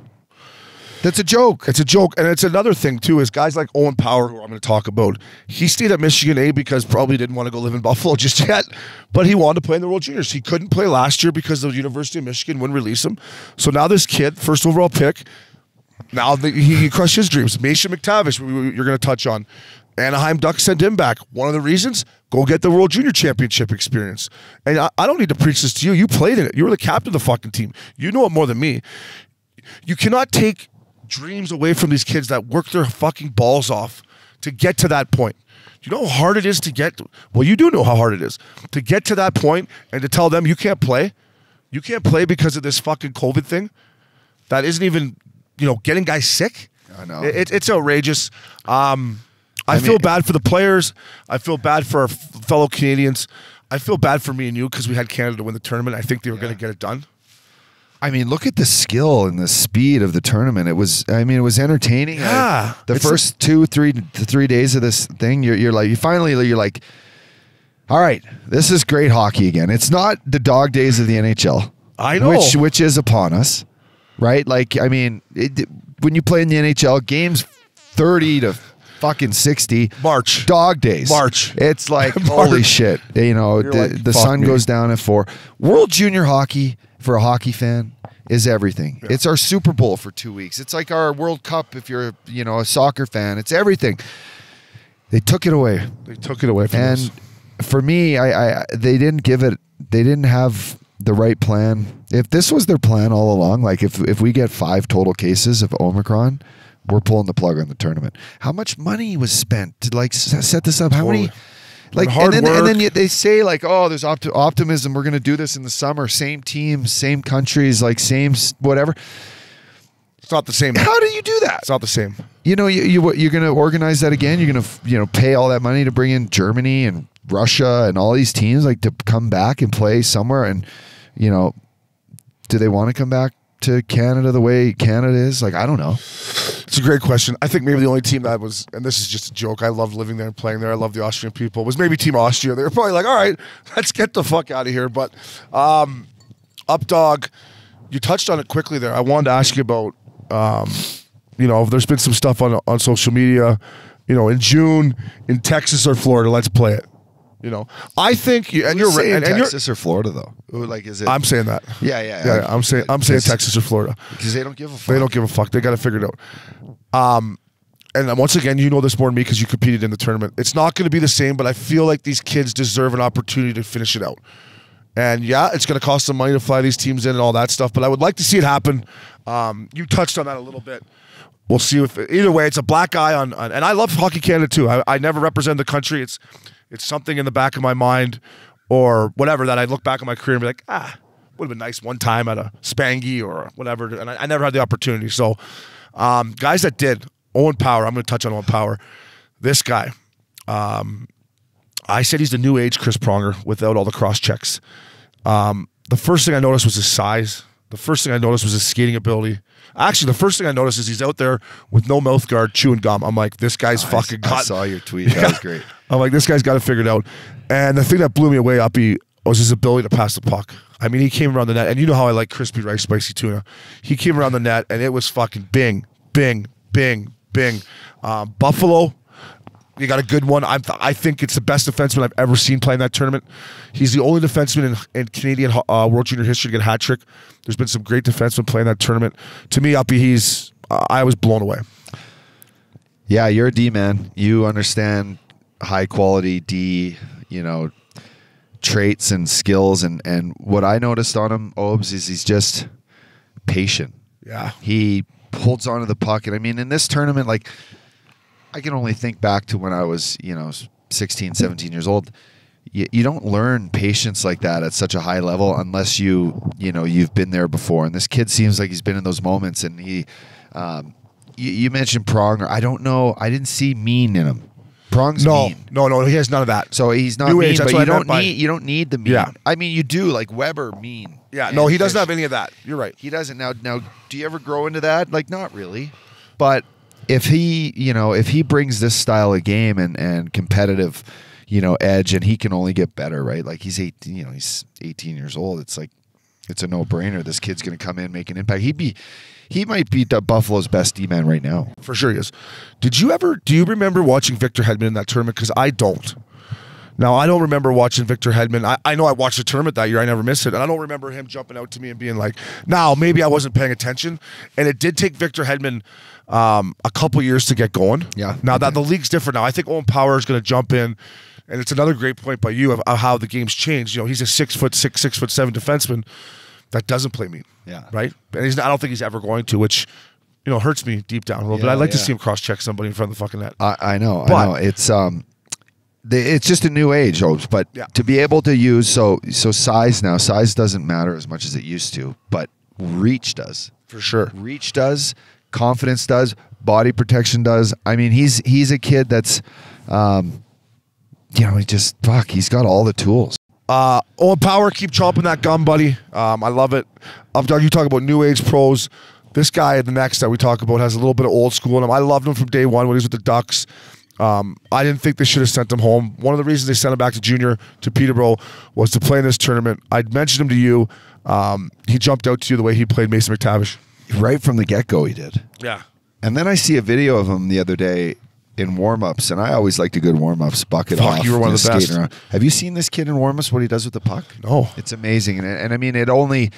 That's a joke. It's a joke. And it's another thing, too, is guys like Owen Power, who I'm going to talk about, he stayed at Michigan A because probably didn't want to go live in Buffalo just yet, but he wanted to play in the World Juniors. He couldn't play last year because the University of Michigan wouldn't release him. So now this kid, first overall pick, now he crushed his dreams. Mason McTavish, you're going to touch on. Anaheim Ducks sent him back. One of the reasons, go get the World Junior Championship experience. And I don't need to preach this to you. You played in it. You were the captain of the fucking team. You know it more than me. You cannot take dreams away from these kids that work their fucking balls off to get to that point. Do you know how hard it is to get? Well, you do know how hard it is to get to that point and to tell them you can't play. You can't play because of this fucking COVID thing. That isn't even, getting guys sick. I know. It's outrageous. I feel bad for the players. I feel bad for our fellow Canadians. I feel bad for me and you because we had Canada win the tournament. I think they were going to get it done. I mean, look at the skill and the speed of the tournament. It was entertaining. Yeah. The first 3 days of this thing, you're like, all right, this is great hockey again. It's not the dog days of the NHL. I know. Which is upon us, right? Like, I mean, when you play in the NHL, games 30 to fucking 60. March. Dog days. March. It's like, holy shit. The sun goes down at 4. World Junior Hockey, for a hockey fan, is everything. Yeah. It's our Super Bowl for 2 weeks. It's like our World Cup if you're, a soccer fan. It's everything. They took it away. They took it away from us. And for me, they didn't give it. They didn't have the right plan. If this was their plan all along, like if we get 5 total cases of Omicron, we're pulling the plug on the tournament. How much money was spent to set this up? How many? And then they say oh, there's optimism. We're going to do this in the summer. Same teams, same countries, same whatever. It's not the same. How do you do that? It's not the same. You're going to organize that again. You're going to pay all that money to bring in Germany and Russia and all these teams to come back and play somewhere. And do they want to come back to Canada the way Canada is? I don't know. It's a great question. I think maybe the only team that was, and this is just a joke, I loved living there and playing there. I love the Austrian people, was maybe Team Austria. They were probably like, all right, let's get the fuck out of here. But Updog, you touched on it quickly there. I wanted to ask you about, there's been some stuff on social media, in June in Texas or Florida, let's play it. I think you're Texas or Florida though. Is it? I'm saying that. Yeah. I'm saying Texas or Florida because they don't give a fuck. They don't give a fuck. They got to figure it out. And once again, you know this more than me because you competed in the tournament. It's not going to be the same, but I feel like these kids deserve an opportunity to finish it out. And yeah, it's going to cost them money to fly these teams in and all that stuff. But I would like to see it happen. You touched on that a little bit. We'll see if either way, it's a black eye on and I love Hockey Canada too. I never represent the country. It's something in the back of my mind or whatever that I look back on my career and be like, would have been nice one time at a Spangy or whatever. And I never had the opportunity. So guys that did, Owen Power, I'm going to touch on Owen Power. This guy, I said he's the new age Chris Pronger without all the cross checks. The first thing I noticed was his size. The first thing I noticed was his skating ability. Actually, the first thing I noticed is he's out there with no mouth guard, chewing gum. I'm like, this guy's fucking got. I saw your tweet. That was great. I'm like, this guy's got it figured out. And the thing that blew me away, Uppy, was his ability to pass the puck. I mean, he came around the net, and you know how I like crispy rice, spicy tuna. He came around the net, and it was fucking bing, bing, bing, bing. Buffalo, you got a good one. I think it's the best defenseman I've ever seen playing that tournament. He's the only defenseman in Canadian World Junior history to get a hat trick. There's been some great defensemen playing that tournament. To me, Uppy, I was blown away. Yeah, you're a D man. You understand high quality D, traits and skills. And what I noticed on him, Obes, is he's just patient. Yeah. He holds onto the puck. And I mean, in this tournament, like, I can only think back to when I was, 16, 17 years old. You don't learn patience like that at such a high level unless you've been there before. And this kid seems like he's been in those moments. And he, you mentioned Pronger. I don't know. I didn't see mean in him. Prong's mean. No, he has none of that. So he's not New mean, age, that's but what you I meant don't need the mean. Yeah. I mean, you do, like Weber mean. Yeah, no, he doesn't have any of that. You're right. He doesn't. Now, do you ever grow into that? Like, not really. But if he brings this style of game and competitive, edge, and he can only get better, right? Like, he's 18, he's 18 years old. It's like, it's a no-brainer. This kid's going to come in, make an impact. He might be Buffalo's best D-man right now. For sure he is. Do you remember watching Victor Hedman in that tournament? Because I don't. Now, I don't remember watching Victor Hedman. I know I watched the tournament that year. I never missed it. And I don't remember him jumping out to me and being like, now, maybe I wasn't paying attention. And it did take Victor Hedman a couple years to get going. Yeah. Now, that the league's different now. I think Owen Power is going to jump in. And it's another great point by you of how the game's changed. He's a 6'6", 6'7" defenseman that doesn't play mean. Yeah. Right? And I don't think he's ever going to, which, hurts me deep down a little bit. I'd like to see him cross-check somebody in front of the fucking net. I know. It's just a new age, Hopes. But to be able to use so size now, size doesn't matter as much as it used to, but reach does. For sure. Reach does, confidence does, body protection does. I mean, he's a kid that's he's got all the tools. Owen Power, keep chomping that gum, buddy. I love it. You talk about new age pros. This guy, the next that we talk about, has a little bit of old school in him. I loved him from day one when he was with the Ducks. I didn't think they should have sent him home. One of the reasons they sent him back to junior to Peterborough was to play in this tournament. I'd mentioned him to you. He jumped out to you the way he played Mason McTavish. Right from the get-go, he did. Yeah. And then I see a video of him the other day in warm-ups, and I always like the good warm-ups, bucket off. You were one of the best. Around. Have you seen this kid in warm-ups, what he does with the puck? No. It's amazing. And I mean,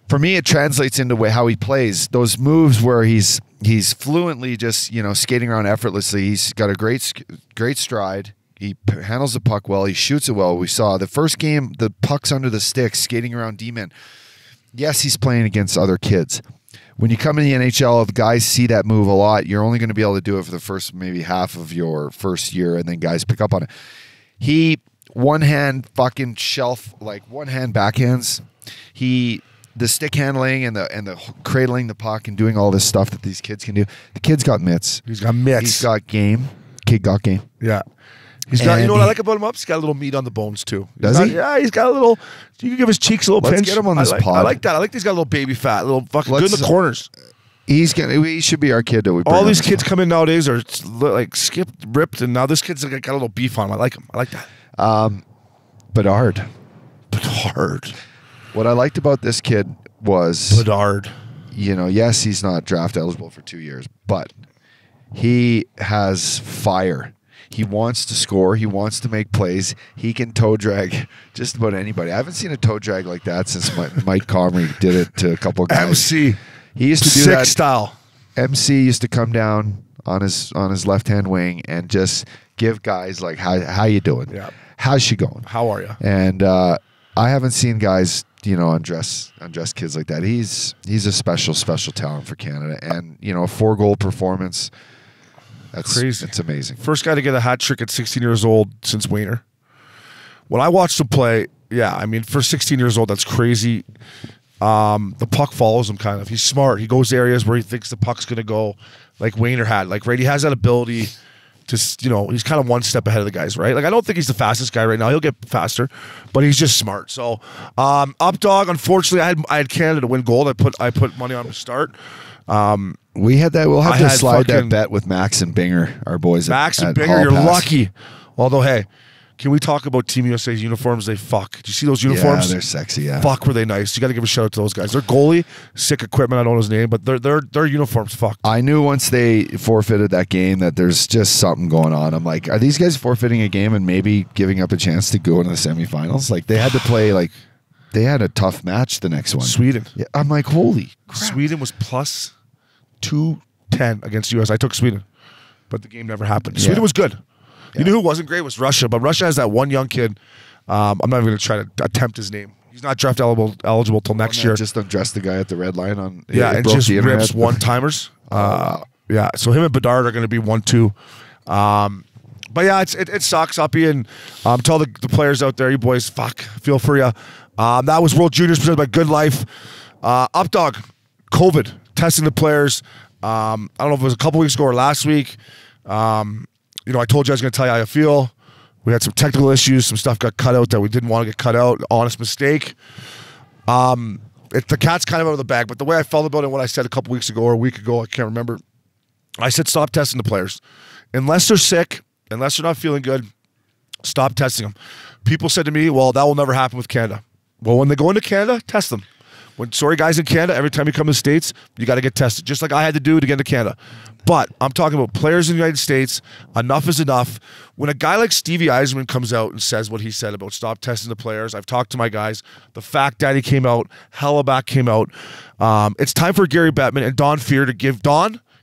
for me, it translates into how he plays. Those moves where he's fluently just, skating around effortlessly. He's got a great stride. He handles the puck well. He shoots it well. We saw the first game, the puck's under the sticks, skating around D-men. Yes, he's playing against other kids. When you come in the NHL, if guys see that move a lot, you're only going to be able to do it for the first maybe half of your first year, and then guys pick up on it. He one-hand fucking shelf, like one-hand backhands. The stick handling and the cradling the puck and doing all this stuff that these kids can do. The kid's got mitts. He's got mitts. He's got game. Kid got game. Yeah. He's got, what I like about him up? He's got a little meat on the bones too. Does he? Yeah, he's got a little. You can give his cheeks a little Let's pinch. get him on this pod. I like that. I like he's got a little baby fat, a little fucking good in the corners. He should be our kid that we bring all on these this kids pod. come in nowadays are like skipped, ripped, and now this kid's got a little beef on him. I like him. I like that. Bedard. What I liked about this kid was Bedard. Yes, he's not draft eligible for 2 years, but he has fire. He wants to score. He wants to make plays. He can toe drag just about anybody. I haven't seen a toe drag like that since Mike Comrie did it to a couple of guys. MC. He used to do Sick that style. MC used to come down on his left hand wing and just give guys like, how you doing? Yeah. How's she going? How are you? And I haven't seen guys undress kids like that. He's a special talent for Canada, and a 4-goal performance. That's crazy. It's amazing. First guy to get a hat trick at 16 years old since Wayner. When I watched him play, for 16 years old, that's crazy. The puck follows him kind of. He's smart. He goes areas where he thinks the puck's going to go, like Wayner had. Like, right, he has that ability to, he's kind of one step ahead of the guys, right? Like, I don't think he's the fastest guy right now. He'll get faster, but he's just smart. So, up dog, unfortunately, I had Canada to win gold. I put money on him to start. We had that. We'll have I to had slide that fucking- bet with Max and Binger, our boys. Max and at Binger, Hall you're Pass. lucky. Although, hey, can we talk about Team USA's uniforms? They fuck. Do you see those uniforms? Yeah, they're sexy. Yeah. Fuck, were they nice? You got to give a shout out to those guys. Their goalie, sick equipment. I don't know his name, but their uniforms fuck. I knew once they forfeited that game that there's just something going on. I'm like, are these guys forfeiting a game and maybe giving up a chance to go into the semifinals? Like, they had to play they had a tough match the next one. Sweden. Yeah, I'm like, holy crap. Sweden was plus 210 against US. I took Sweden, but the game never happened. Sweden was good. You know who wasn't great was Russia, but Russia has that one young kid. I'm not even going to try to attempt his name. He's not draft eligible till next year. Just undressed the guy at the red line on. Yeah, it and broke just the internet. rips one-timers. Wow. Yeah, so him and Bedard are going to be 1-2. But yeah, it sucks, Uppy, and tell the players out there, you boys, feel for you. That was World Juniors presented by Good Life. Updog, COVID, testing the players. I don't know if it was a couple weeks ago or last week. I told you I was going to tell you how I feel. We had some technical issues. Some stuff got cut out that we didn't want to get cut out. Honest mistake. The cat's kind of out of the bag, but the way I felt about it, what I said a couple weeks ago or a week ago, I can't remember. I said stop testing the players. Unless they're sick, unless they're not feeling good, stop testing them. People said to me, well, that will never happen with Canada. Well, when they go into Canada, test them. Guys in Canada, every time you come to the States, you got to get tested, just like I had to do to get into Canada. But I'm talking about players in the United States. Enough is enough. When a guy like Stevie Eiserman comes out and says what he said about stop testing the players, I've talked to my guys. The Fact Daddy came out. Helleback came out. It's time for Gary Bettman and Don Fear to give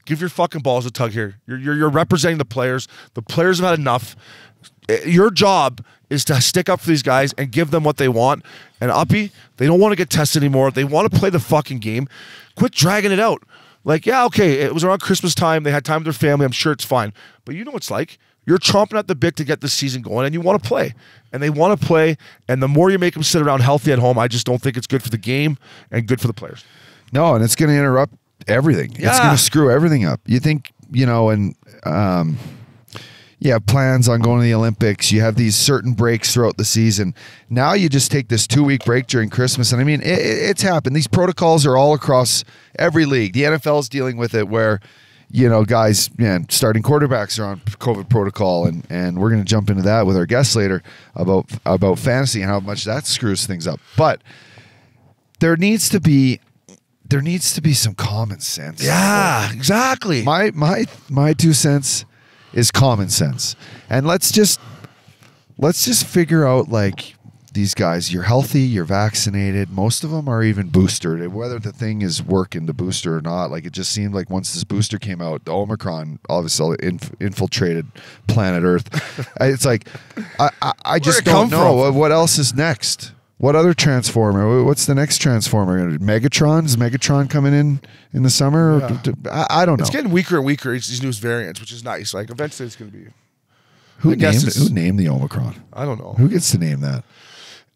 your fucking balls a tug here. You're representing the players. The players have had enough. Your job is to stick up for these guys and give them what they want. And Uppy, they don't want to get tested anymore. They want to play the fucking game. Quit dragging it out. Like, yeah, okay, it was around Christmas time. They had time with their family. I'm sure it's fine. But you know what it's like. You're chomping at the bit to get the season going, and you want to play. And they want to play. And the more you make them sit around healthy at home, I just don't think it's good for the game and good for the players. No, and it's going to interrupt everything. Yeah. It's going to screw everything up. You think, you have plans on going to the Olympics. You have these certain breaks throughout the season. Now you just take this 2-week break during Christmas. And I mean, it's happened. These protocols are all across every league. The NFL is dealing with it where, guys, starting quarterbacks are on COVID protocol. And we're going to jump into that with our guests later about fantasy and how much that screws things up. But there needs to be some common sense. Yeah, exactly. My 2 cents is common sense. And let's just figure out, like, these guys, you're healthy, you're vaccinated, most of them are even boosted, whether the thing is working, the booster or not. Like, it just seemed like once this booster came out, the Omicron obviously infiltrated planet Earth. It's like I just don't know what else is next. What other Transformer? What's the next Transformer? Megatron? Is Megatron coming in the summer? Yeah. I don't know. It's getting weaker and weaker, these newest variants, which is nice. Like, eventually it's going to be... Who named the Omicron? I don't know. Who gets to name that?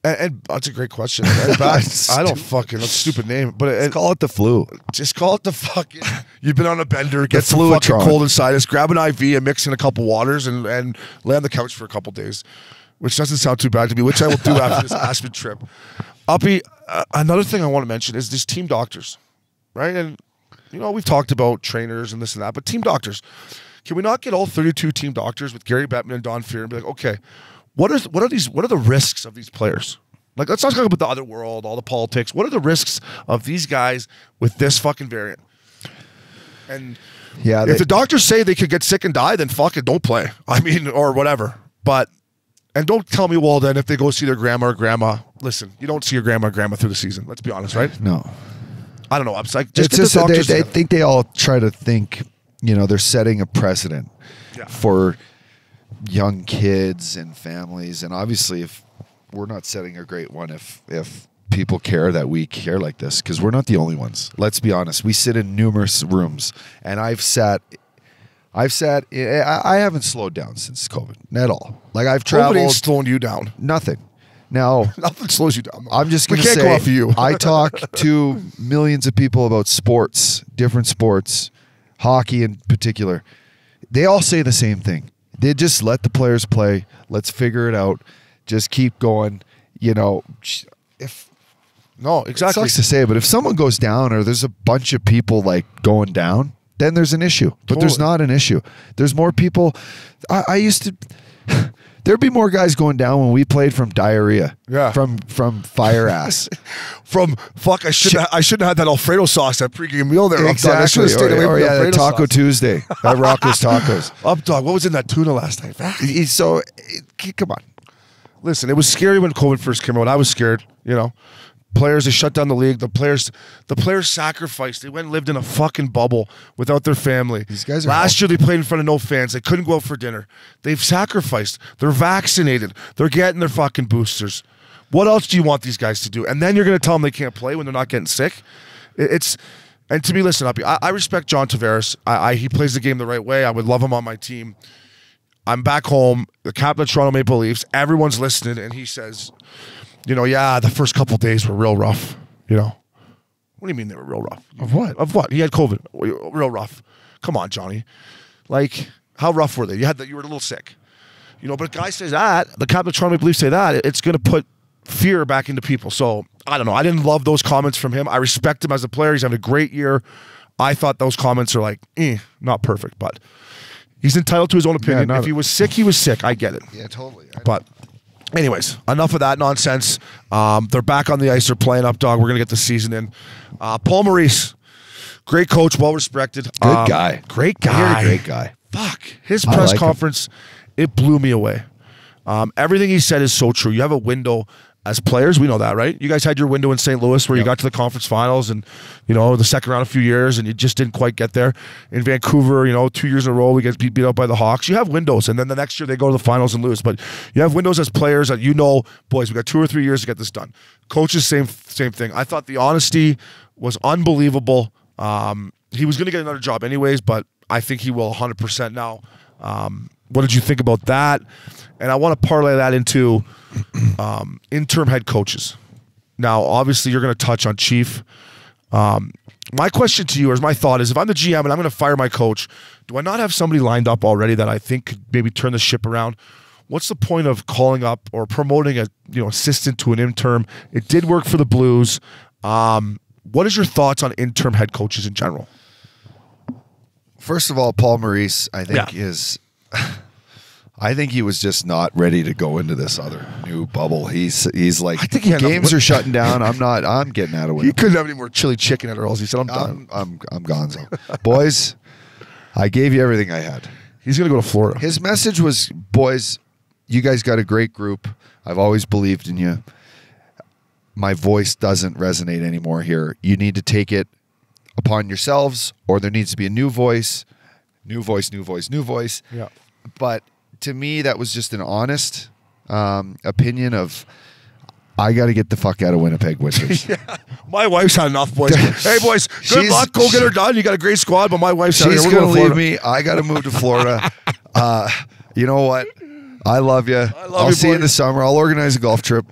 And that's a great question. I don't fucking... That's a stupid name. But call it the flu. Just call it the fucking... You've been on a bender, get some Fluitron. fucking cold inside us, grab an IV and mix in a couple waters and lay on the couch for a couple days. Which doesn't sound too bad to me, which I will do after this Aspen trip. Uppy, another thing I want to mention is these team doctors, right? And, we've talked about trainers and this and that, but team doctors. Can we not get all 32 team doctors with Gary Bettman and Don Fear and be like, okay, what are the risks of these players? Like, let's not talk about the other world, all the politics. What are the risks of these guys with this fucking variant? And if the doctors say they could get sick and die, then fuck it, don't play. I mean, or whatever. And don't tell me, well, then if they go see their grandma or grandma, listen, you don't see your grandma or grandma through the season. Let's be honest, right? No. I don't know. I'm like, they think they all try to think, they're setting a precedent for young kids and families. And obviously, if we're not setting a great one, if people care that we care like this, because we're not the only ones. Let's be honest. We sit in numerous rooms, and I haven't slowed down since COVID at all. Like, I've traveled. COVID ain't slowing you down. Nothing. Now, nothing slows you down. I'm just going to say, go off of you. I talk to millions of people about sports, different sports, hockey in particular. They all say the same thing. They just let the players play. Let's figure it out. Just keep going. No, exactly. It sucks to say, but if someone goes down or there's a bunch of people like going down, then there's an issue. But there's not an issue. There's more people. I used to... There'd be more guys going down when we played from diarrhea. Yeah. From fire ass. I shouldn't have had that Alfredo sauce, that pregame meal there. Exactly. I should have stayed away from the Alfredo Taco sauce. Tuesday. At Rocco's Tacos. Updog, what was in that tuna last night? So, come on. Listen, it was scary when COVID first came out. I was scared, Players, they shut down the league. The players sacrificed. They went and lived in a fucking bubble without their family. These guys are Last year they played in front of no fans. They couldn't go out for dinner. They've sacrificed. They're vaccinated. They're getting their fucking boosters. What else do you want these guys to do? And then you're going to tell them they can't play when they're not getting sick. And to me, listen, Uppy, I respect John Tavares. He plays the game the right way. I would love him on my team. I'm back home, the captain of Toronto Maple Leafs. Everyone's listening, and he says, yeah, the first couple days were real rough. What do you mean they were real rough? Of what? Of what? He had COVID. Real rough. Come on, Johnny. Like, how rough were they? You were a little sick. But a guy says that, the captain of Toronto Maple Leafs say that, it's going to put fear back into people. So, I don't know. I didn't love those comments from him. I respect him as a player. He's having a great year. I thought those comments are like, not perfect, but he's entitled to his own opinion. If he was sick, he was sick. I get it. Yeah, totally. But anyways, enough of that nonsense. They're back on the ice. They're playing up, dog. We're going to get the season in. Paul Maurice, great coach, well-respected. Good guy. Great guy. Great guy. Fuck. His press conference, it blew me away. Everything he said is so true. You have a window as players. We know that, right? You guys had your window in St. Louis where you got to the conference finals and, the second round a few years and you just didn't quite get there. In Vancouver, 2 years in a row, we get beat up by the Hawks. You have windows, and then the next year they go to the finals and lose. But you have windows as players that boys, we got 2 or 3 years to get this done. Coaches, same thing. I thought the honesty was unbelievable. He was going to get another job anyways, but I think he will 100% now. What did you think about that? And I want to parlay that into interim head coaches. Now, obviously, you're going to touch on Chief. My question to you, or my thought is, if I'm the GM and I'm going to fire my coach, do I not have somebody lined up already that I think could maybe turn the ship around? What's the point of calling up or promoting a assistant to an interim? It did work for the Blues. What is your thoughts on interim head coaches in general? First of all, Paul Maurice, I think I think he was just not ready to go into this other new bubble. He's like, I think games are shutting down. I'm getting out of Winnipeg. He couldn't have any more chili chicken at Earl's. He said, I'm done. I'm gonzo. Boys, I gave you everything I had. He's going to go to Florida. His message was, boys, you guys got a great group. I've always believed in you. My voice doesn't resonate anymore here. You need to take it upon yourselves, or there needs to be a new voice. New voice. Yeah. But to me, that was just an honest opinion of, I got to get the fuck out of Winnipeg Winters. My wife's had enough, boys. Hey, boys, good luck. Go get her done. You got a great squad, but my wife's out here. She's going to leave me. I got to move to Florida. You know what? I love you. I'll see you in the summer. I'll organize a golf trip.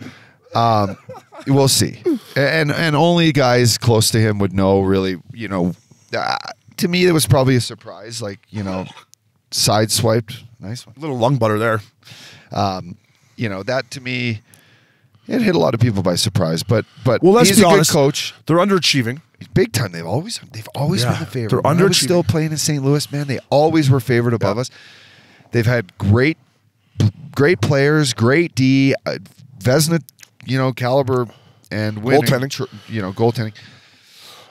We'll see. And only guys close to him would know, really, to me, it was probably a surprise. Like, sideswiped. Nice one. A little lung butter there. That to me, it hit a lot of people by surprise. But let's he's be a honest, good coach. They're underachieving. Big time. They've always been the favorite. They're when I was underachieving. still playing in St. Louis, man, they always were favored above us. They've had great players, great D, Vezina, caliber and winning, goaltending.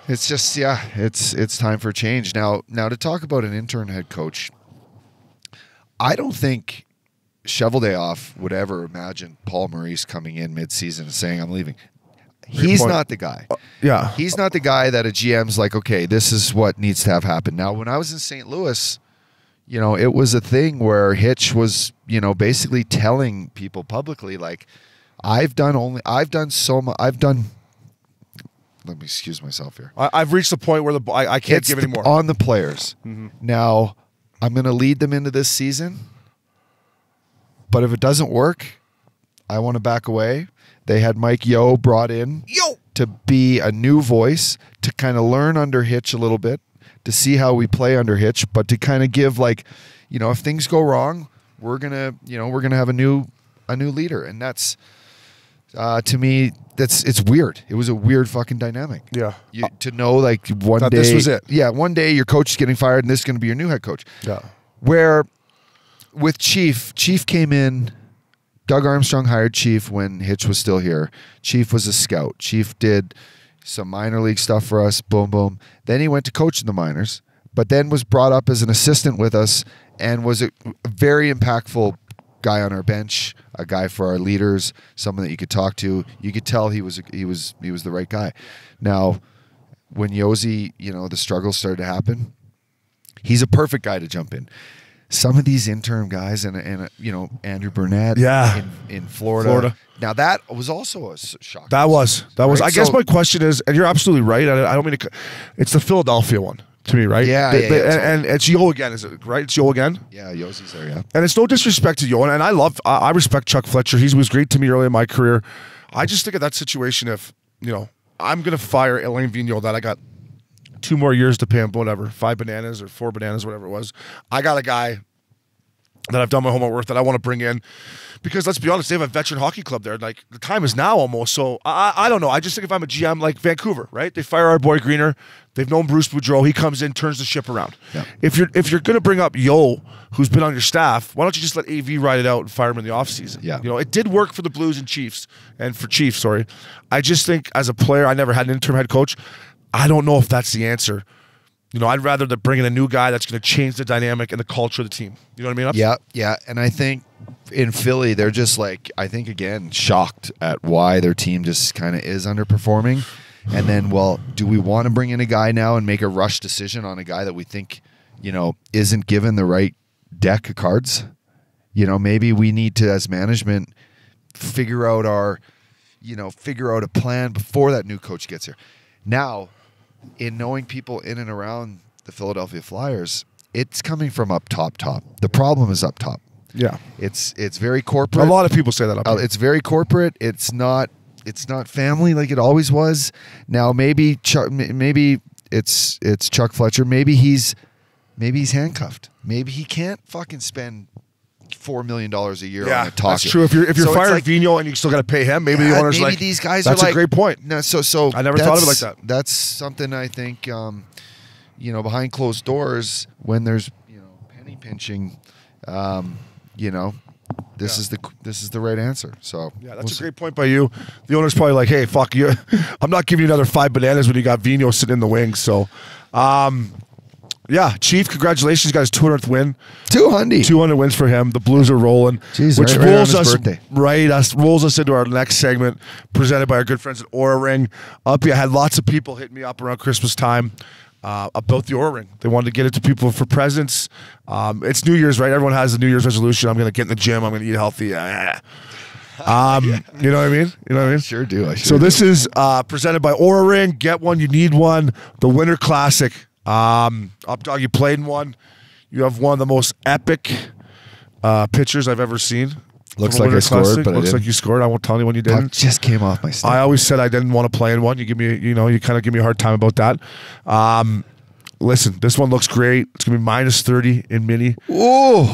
It's just, it's time for a change. Now to talk about an intern head coach, I don't think Cheveldayoff would ever imagine Paul Maurice coming in mid-season and saying, I'm leaving. He's not the guy. He's not the guy that a GM's like, okay, this is what needs to have happen. Now, when I was in St. Louis, it was a thing where Hitch was, basically telling people publicly, like, let me excuse myself here. I've reached the point where I can't give anymore. On the players. Mm-hmm. Now, I'm going to lead them into this season, but if it doesn't work, I want to back away. They had Mike Yeo brought in to be a new voice, to kind of learn under Hitch a little bit, to see how we play under Hitch, but to kind of give, like, if things go wrong, we're gonna have a new leader, and that's to me, it's weird. It was a weird fucking dynamic. Yeah, to know, like, one day this was it. Yeah, one day your coach is getting fired, and this is going to be your new head coach. Yeah, where with Chief came in. Doug Armstrong hired Chief when Hitch was still here. Chief was a scout. Chief did some minor league stuff for us, boom, boom. Then he went to coach in the minors, but then was brought up as an assistant with us and was a very impactful guy on our bench, a guy for our leaders, someone that you could talk to. You could tell he was the right guy. Now, when Yosi, the struggles started to happen, he's a perfect guy to jump in. some of these interim guys, and you know, Andrew Burnett, in Florida. Now that was also a shock. That was. Right? I guess my question is, and you're absolutely right. I don't mean to. It's the Philadelphia one to me, right? Yeah, and it's Yo again, is it right? It's Yo again. Yeah, Yossi's there. Yeah, and it's no disrespect to Yo, and I respect Chuck Fletcher. He was great to me early in my career. I just think of that situation, if you know, I'm gonna fire Alain Vigneault, that I got 2 more years to pay him, whatever, 5 bananas or 4 bananas, whatever it was. I got a guy that I've done my homework with that I want to bring in, because let's be honest, they have a veteran hockey club there. Like, the time is now almost. So I don't know. I just think if I'm a GM like Vancouver, right? They fire our boy Greener. They've known Bruce Boudreau. He comes in, turns the ship around. Yeah. If you're gonna bring up Yo, who's been on your staff, why don't you just let AV ride it out and fire him in the offseason? Yeah. You know, it did work for the Blues and Chiefs, and for Chiefs, sorry. I just think as a player, I never had an interim head coach. I don't know if that's the answer. You know, I'd rather bring in a new guy that's going to change the dynamic and the culture of the team. You know what I mean? Yeah. And I think in Philly, they're just like, I think, again, shocked at why their team just kind of is underperforming. And then, well, do we want to bring in a guy now and make a rush decision on a guy that we think, you know, isn't given the right deck of cards? You know, maybe we need to, as management, figure out a plan before that new coach gets here. Now, in knowing people in and around the Philadelphia Flyers, it's coming from up top. The problem is up top. Yeah. It's very corporate. A lot of people say that up here. It's very corporate. It's not family like it always was. Now maybe it's Chuck Fletcher. Maybe he's handcuffed. Maybe he can't fucking spend $4 million a year on a talker. That's true. If you're So firing like, Vigneault and you still got to pay him, maybe the owner's maybe like, these guys that's are like, a great point. No, so I never thought of it like that. That's something I think, you know, behind closed doors, when there's, you know, penny pinching, you know, this is the right answer. So yeah, that's a great point by you. The owner's probably like, hey, fuck you. I'm not giving you another 5 bananas when you got Vigneault sitting in the wings. So, yeah, Chief, congratulations. He got his 200th win. 200 wins for him. The Blues are rolling. Jeez, which right rolls on his us birthday. rolls us into our next segment, presented by our good friends at Oura Ring. I had lots of people hitting me up around Christmas time about the Oura Ring. They wanted to get it to people for presents. It's New Year's, right? Everyone has a New Year's resolution. I'm going to get in the gym. I'm going to eat healthy. You know what I mean? You know what I mean? Sure do. So this is presented by Oura Ring. Get one. You need one. The Winter Classic. Updog, you played in one. You have one of the most epic pictures I've ever seen. Looks like I scored, but looks like you scored. I won't tell anyone you didn't. Just came off my stomach. I always said I didn't want to play in one. You kind of give me a hard time about that. Listen, this one looks great. It's gonna be -30 in mini. Oh,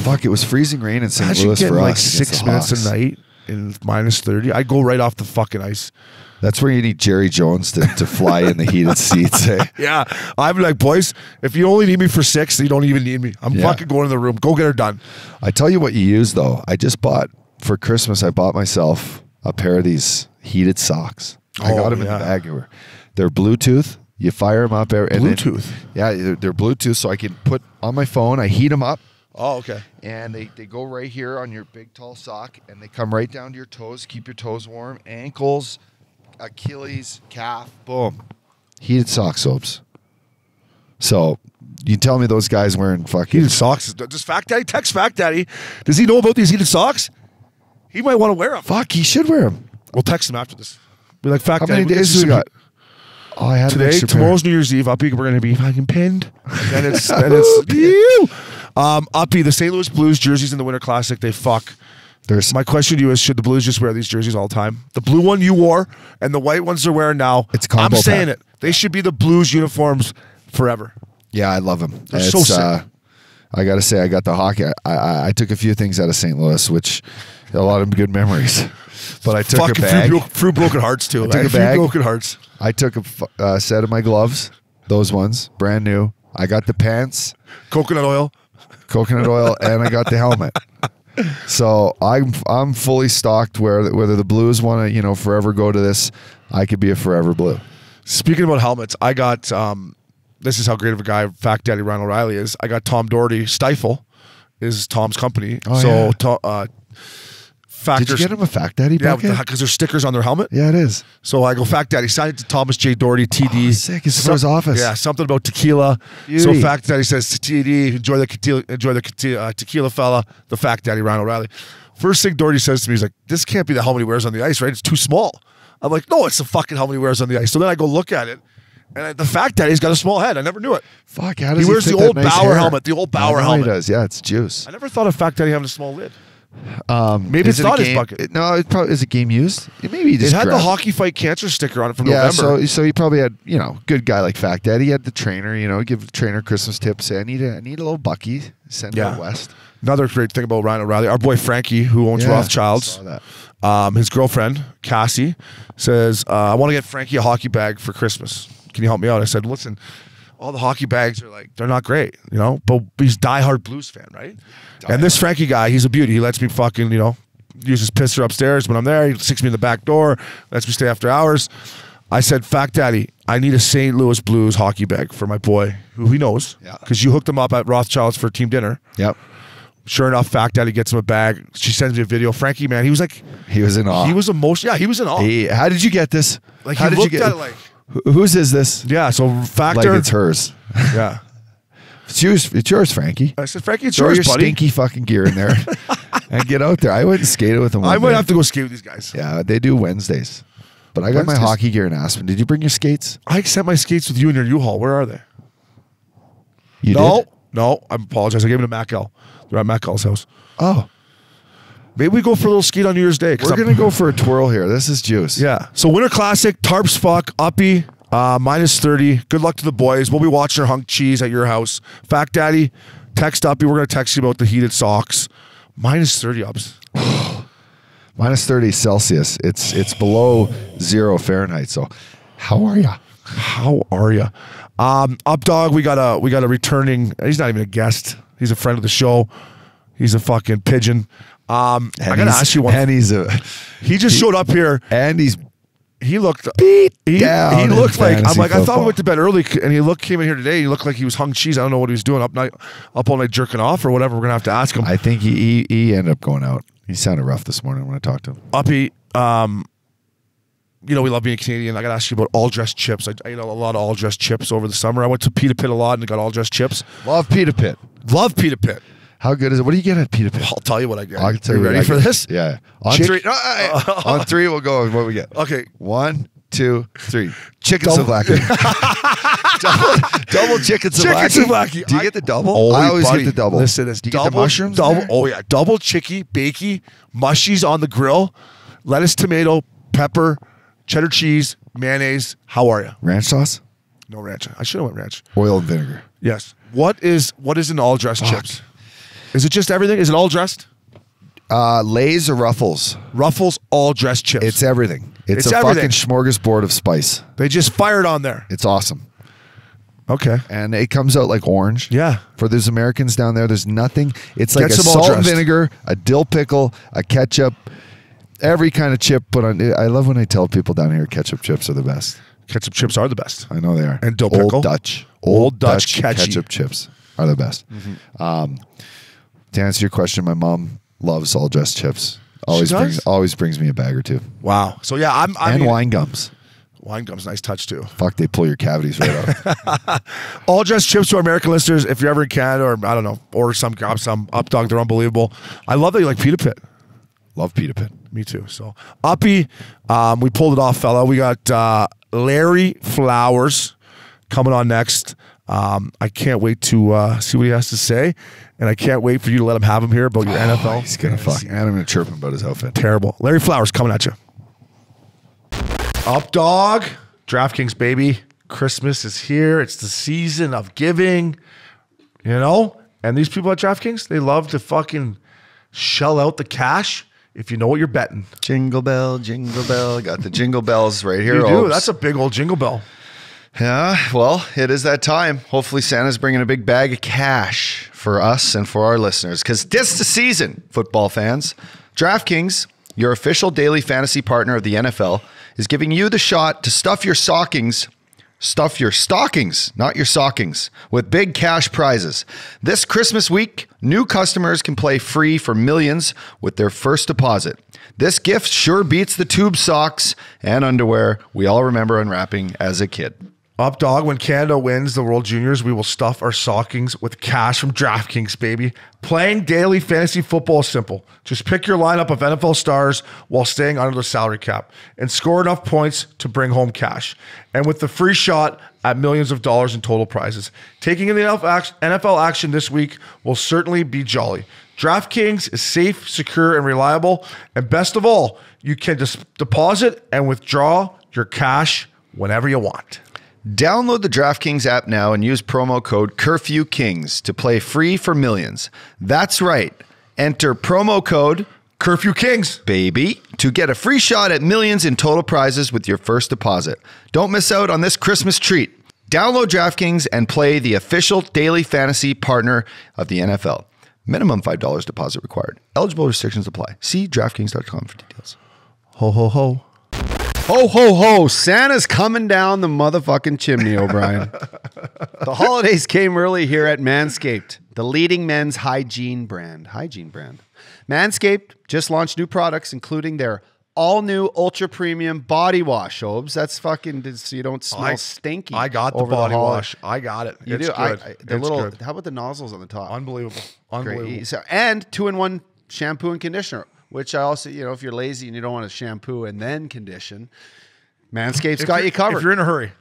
fuck! It was freezing rain in St. Louis for us. Like 6 minutes a night in -30. I go right off the fucking ice. That's where you need Jerry Jones to fly in the heated seats. Eh? Yeah, I'm like, boys, if you only need me for 6, you don't even need me. I'm fucking going to the room. Go get her done. I tell you what you use, though. I just bought, for Christmas, I bought myself a pair of these heated socks. I got them in the bag. They're Bluetooth. You fire them up. Bluetooth? They're Bluetooth, so I can put on my phone. I heat them up. Oh, okay. And they go right here on your big, tall sock, and they come right down to your toes, keep your toes warm, ankles, Achilles, calf, boom. Heated sock soaps. So you tell me those guys wearing fucking heated socks. Does Fact Daddy text Fact Daddy? Does he know about these heated socks? He might want to wear them. Fuck, he should wear them. We'll text him after this. Be like, Fact Daddy. How many days do we got? Oh, I had today. Tomorrow's New Year's Eve. Uppy, we're going to be fucking pinned. And it's you. Uppy, the St. Louis Blues jerseys in the Winter Classic, they fuck. My question to you is, should the Blues just wear these jerseys all the time? The blue one you wore and the white ones they're wearing now. It's combo I'm saying it. They should be the Blues uniforms forever. Yeah, I love them. They're so sick. I got to say, I got the hockey. I took a few things out of St. Louis, which a lot of good memories. But I took a bag. Few broken hearts, too. I took a bag. Broken hearts. I took a set of my gloves, those ones, brand new. I got the pants. Coconut oil, and I got the helmet. So I'm fully stocked. Whether the Blues want to forever go to this, I could be a forever Blue. Speaking about helmets, I got this is how great of a guy Fact Daddy Ryan O'Reilly is. I got Tom Doherty. Stifle is Tom's company. Factor. Did you get him a Fact Daddy Yeah, bucket? because there's stickers on their helmet. Yeah, it is. So I go, Fact Daddy, sign it to Thomas J. Doherty, TD. Oh, sick. It's for his office. Yeah, something about tequila. Beauty. So Fact Daddy says to TD, enjoy the tequila fella, the Fact Daddy, Ryan O'Reilly. First thing Doherty says to me, he's like, this can't be the helmet he wears on the ice, right? It's too small. I'm like, no, it's the fucking helmet he wears on the ice. So then I go look at it, and the Fact Daddy's got a small head. I never knew it. Fuck, how does He wears fit the that old nice Bauer hair? helmet, the old Bauer I know helmet. He does. Yeah, it's juice. I never thought of Fact Daddy having a small lid. Maybe Is it's it a not his game- bucket. No, it probably is a game used. Maybe he just It had the grabbed- Hockey Fight Cancer sticker on it from Yeah, November. so he probably had, good guy like Fact Daddy. He had the trainer, give the trainer Christmas tips. Say, I need a little Bucky. Send it west. Another great thing about Ryan O'Reilly, our boy Frankie, who owns Yeah, Rothschilds. saw that. His girlfriend, Cassie, says, I want to get Frankie a hockey bag for Christmas. Can you help me out? I said, listen, all the hockey bags are they're not great, but he's a diehard Blues fan, right? And this Frankie guy, he's a beauty. He lets me fucking, use his pisser upstairs when I'm there. He sticks me in the back door, lets me stay after hours. I said, Fact Daddy, I need a St. Louis Blues hockey bag for my boy, who he knows, because you hooked him up at Rothschilds for team dinner. Yep. Sure enough, Fact Daddy gets him a bag. She sends me a video. Frankie, man, he was He was in awe. he was emotional. Yeah, he was in awe. How did you get this? How he did looked you at get it Whose is this? yeah, so Factor. Like it's hers. Yeah. It's yours, Frankie. I said, Frankie, it's Throw yours, your buddy. stinky fucking gear in there and get out there. I went and skated with them. I one might day. have to go skate with these guys. Yeah, they do Wednesdays. But I got my Wednesdays? hockey gear in Aspen. Did you bring your skates? I sent my skates with you in your U-Haul. Where are they? You No, did? no, I apologize. I gave them to Mac L. They're at Mac L's house. Oh, Maybe we go for a little skate on New Year's Day. 'cause we're I'm- going to go for a twirl here. This is juice. Yeah. So Winter Classic, tarps fuck, uppy, -30. Good luck to the boys. We'll be watching our hunk cheese at your house. Fact Daddy, text uppy. We're going to text you about the heated socks. -30 ups. -30 Celsius. It's below 0 Fahrenheit. So how are you? How are you? Up dog, we got a returning. He's not even a guest. He's a friend of the show. He's a fucking pigeon. I gotta ask you one. And He just showed up here. and he's He looked beat He down. looked in like I'm fantasy like I thought we football. went to bed early, and he came in here today. He looked like he was hung cheese. I don't know what he was doing up all night jerking off or whatever. We're gonna have to ask him. I think he ended up going out. He sounded rough this morning when I talked to him. Uppy, we love being Canadian. I got to ask you about all dressed chips. I ate a lot of all dressed chips over the summer. I went to Pita Pit a lot and got all dressed chips. Love Pita Pit. Love Pita Pit. How good is it? What do you get at Pita Pit? I'll tell you what I get. I'll tell you you ready what I for get. this? Yeah. On Chick- three. On three, we'll go with what we get. Okay. 1, 2, 3. Chicken Double- souvlaki. double chicken souvlaki. Chicken souvlaki. Do you get the double? Oh, I always buddy, get the double. Listen, it's Do you double get the mushrooms? Double. there? Oh yeah, double chicky, bakey, mushies on the grill, lettuce, tomato, pepper, cheddar cheese, mayonnaise. How are you? Ranch sauce, No ranch. I should have went ranch. oil and vinegar. Yes. What is in all dressed chips? Is it just everything? Is it all dressed? Lay's or Ruffles. Ruffles all dressed chips. It's everything. It's It's a everything. fucking smorgasbord of spice. They just fired on there. It's awesome. Okay. And it comes out like orange. Yeah. For those Americans down there, there's nothing. It's like Get a some all salt and dressed. vinegar, a dill pickle, a ketchup, every kind of chip put on. I love when I tell people down here ketchup chips are the best. Ketchup chips are the best. I know they are. And dill pickle. Old Dutch. Old Dutch catchy. ketchup chips are the best. To answer your question, my mom loves all dressed chips. does? Always brings me a bag or two. Wow. So yeah, I And mean, wine gums. Wine gums, nice touch too. Fuck, they pull your cavities right out. All dressed chips to our American listeners. If you're ever in Canada, or I don't know, order some, grab some. Up dog, they're unbelievable. I love that you like Pita Pit. Love Pita Pit. Me too. So Uppy, we pulled it off, fella. We got Larry Flowers coming on next. I can't wait to see what he has to say, and I can't wait for you to let him have him here about your NFL. He's gonna fuck. And I'm gonna chirp him about his outfit. Terrible. Larry Flowers coming at you. Up dog, DraftKings baby. Christmas is here. It's the season of giving, And these people at DraftKings, they love to fucking shell out the cash if you know what you're betting. Jingle bell, got the jingle bells right here. You do. Oaks. That's a big old jingle bell. Yeah, well, it is that time. Hopefully Santa's bringing a big bag of cash for us and for our listeners, because this the season, football fans. DraftKings, your official daily fantasy partner of the NFL, is giving you the shot to stuff your stockings Stuff your stockings, not your sockings, with big cash prizes. This Christmas week, new customers can play free for millions with their first deposit. This gift sure beats the tube socks and underwear we all remember unwrapping as a kid. Up dog, when Canada wins the World Juniors, we will stuff our stockings with cash from DraftKings, baby. Playing daily fantasy football is simple. Just pick your lineup of NFL stars while staying under the salary cap and score enough points to bring home cash. And with the free shot at millions of dollars in total prizes. Taking in the NFL action this week will certainly be jolly. DraftKings is safe, secure, and reliable. And best of all, you can deposit and withdraw your cash whenever you want. Download the DraftKings app now and use promo code CurfewKings to play free for millions. That's right. Enter promo code CurfewKings, baby, to get a free shot at millions in total prizes with your first deposit. Don't miss out on this Christmas treat. Download DraftKings and play the official daily fantasy partner of the NFL. Minimum $5 deposit required. Eligible restrictions apply. See DraftKings.com for details. Ho, ho, ho. Ho, ho, ho. Santa's coming down the motherfucking chimney, O'Brien. The holidays came early here at Manscaped, the leading men's hygiene brand. Manscaped just launched new products, including their all-new ultra-premium body wash, Obes. That's fucking so you don't smell stinky. I got the body wash. I got it. You It's do? good. It's good. How about the nozzles on the top? Unbelievable. Great. So, and 2-in-1 shampoo and conditioner, which I also, if you're lazy and you don't want to shampoo and then condition, Manscaped's got you covered. If you're in a hurry.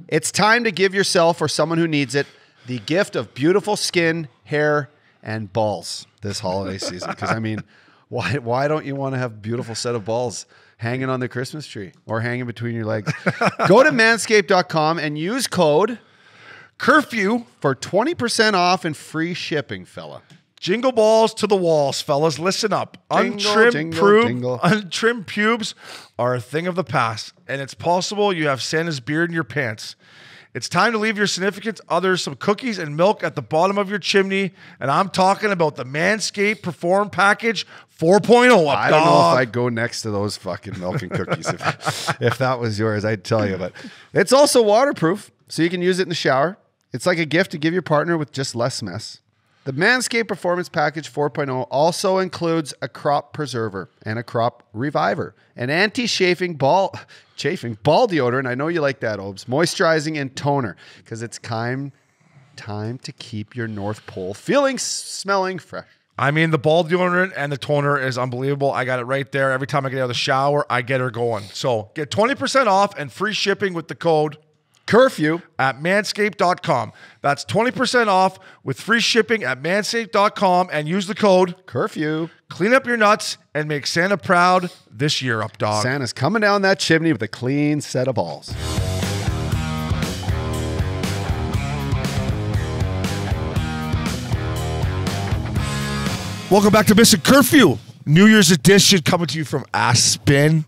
It's time to give yourself or someone who needs it the gift of beautiful skin, hair, and balls this holiday season. Because, I mean, why don't you want to have a beautiful set of balls hanging on the Christmas tree or hanging between your legs? Go to manscaped.com and use code Curfew for 20% off and free shipping, fella. Jingle balls to the walls, fellas. Listen up. Jingle, jingle. Untrimmed pubes are a thing of the past, and it's possible you have Santa's beard in your pants. It's time to leave your significant others some cookies and milk at the bottom of your chimney, and I'm talking about the Manscaped Perform Package 4.0. I don't know if I'd go next to those fucking milk and cookies if that was yours, I'd tell you. But it's also waterproof, so you can use it in the shower. It's like a gift to give your partner with just less mess. The Manscaped Performance Package 4.0 also includes a crop preserver and a crop reviver, an anti-chafing ball deodorant. I know you like that, Obes. Moisturizing and toner, because it's time to keep your North Pole smelling fresh. I mean, the ball deodorant and the toner is unbelievable. I got it right there. Every time I get out of the shower, I get her going. So get 20% off and free shipping with the code Curfew at manscaped.com. That's 20% off with free shipping at manscaped.com and use the code Curfew. Clean up your nuts and make Santa proud this year, up dog. Santa's coming down that chimney with a clean set of balls. Welcome back to Missin Curfew. New Year's edition coming to you from Aspen,